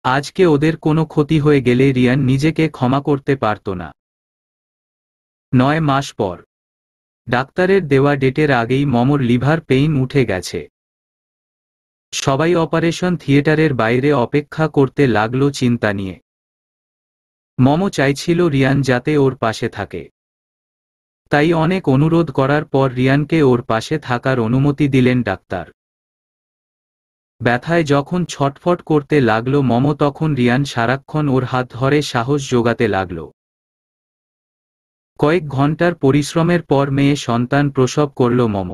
আজকে ওদের কোনো ক্ষতি হয়ে গেলে রিয়ান নিজেকে ক্ষমা করতে পারত না। 9 মাস পর ডাক্তারের দেওয়া ডেটের আগেই মমর লিভার পেইন উঠে গেছে। সবাই অপারেশন থিয়েটারের বাইরে অপেক্ষা করতে লাগলো চিন্তা নিয়ে। মম চাইছিল রিয়ান যাতে ওর পাশে থাকে। তাই অনেক অনুরোধ করার পর রিয়ানকে ওর পাশে থাকার অনুমতি দিলেন ডাক্তার। ব্যথায় যখন ছটফট করতে লাগলো মম, তখন রিয়ান সারাক্ষণ ওর হাত ধরে সাহস জোগাতে লাগল। কয়েক ঘন্টার পরিশ্রমের পর মেয়ে সন্তান প্রসব করল মম।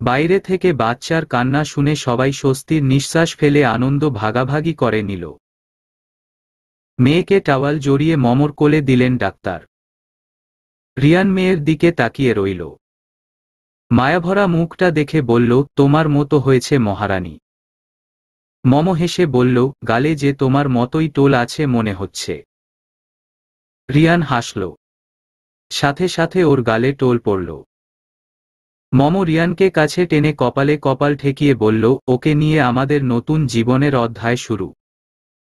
বাইরে থেকে বাচ্চার কান্না শুনে সবাই স্বস্তির নিঃশ্বাস ফেলে আনন্দ ভাগাভাগি করে নিল। মেয়েকে টাওয়াল জড়িয়ে মমর কোলে দিলেন ডাক্তার। রিয়ান মেয়ের দিকে তাকিয়ে রইল। মায়াভরা মুখটা দেখে বলল, তোমার মতো হয়েছে মহারানী। মম হেসে বলল, গালে যে তোমার মতোই টোল আছে মনে হচ্ছে। রিয়ান হাসল। সাথে সাথে ওর গালে টোল পড়ল। মম রিয়ানকে কাছে টেনে কপালে কপাল ঠেকিয়ে বলল, ওকে নিয়ে আমাদের নতুন জীবনের অধ্যায় শুরু।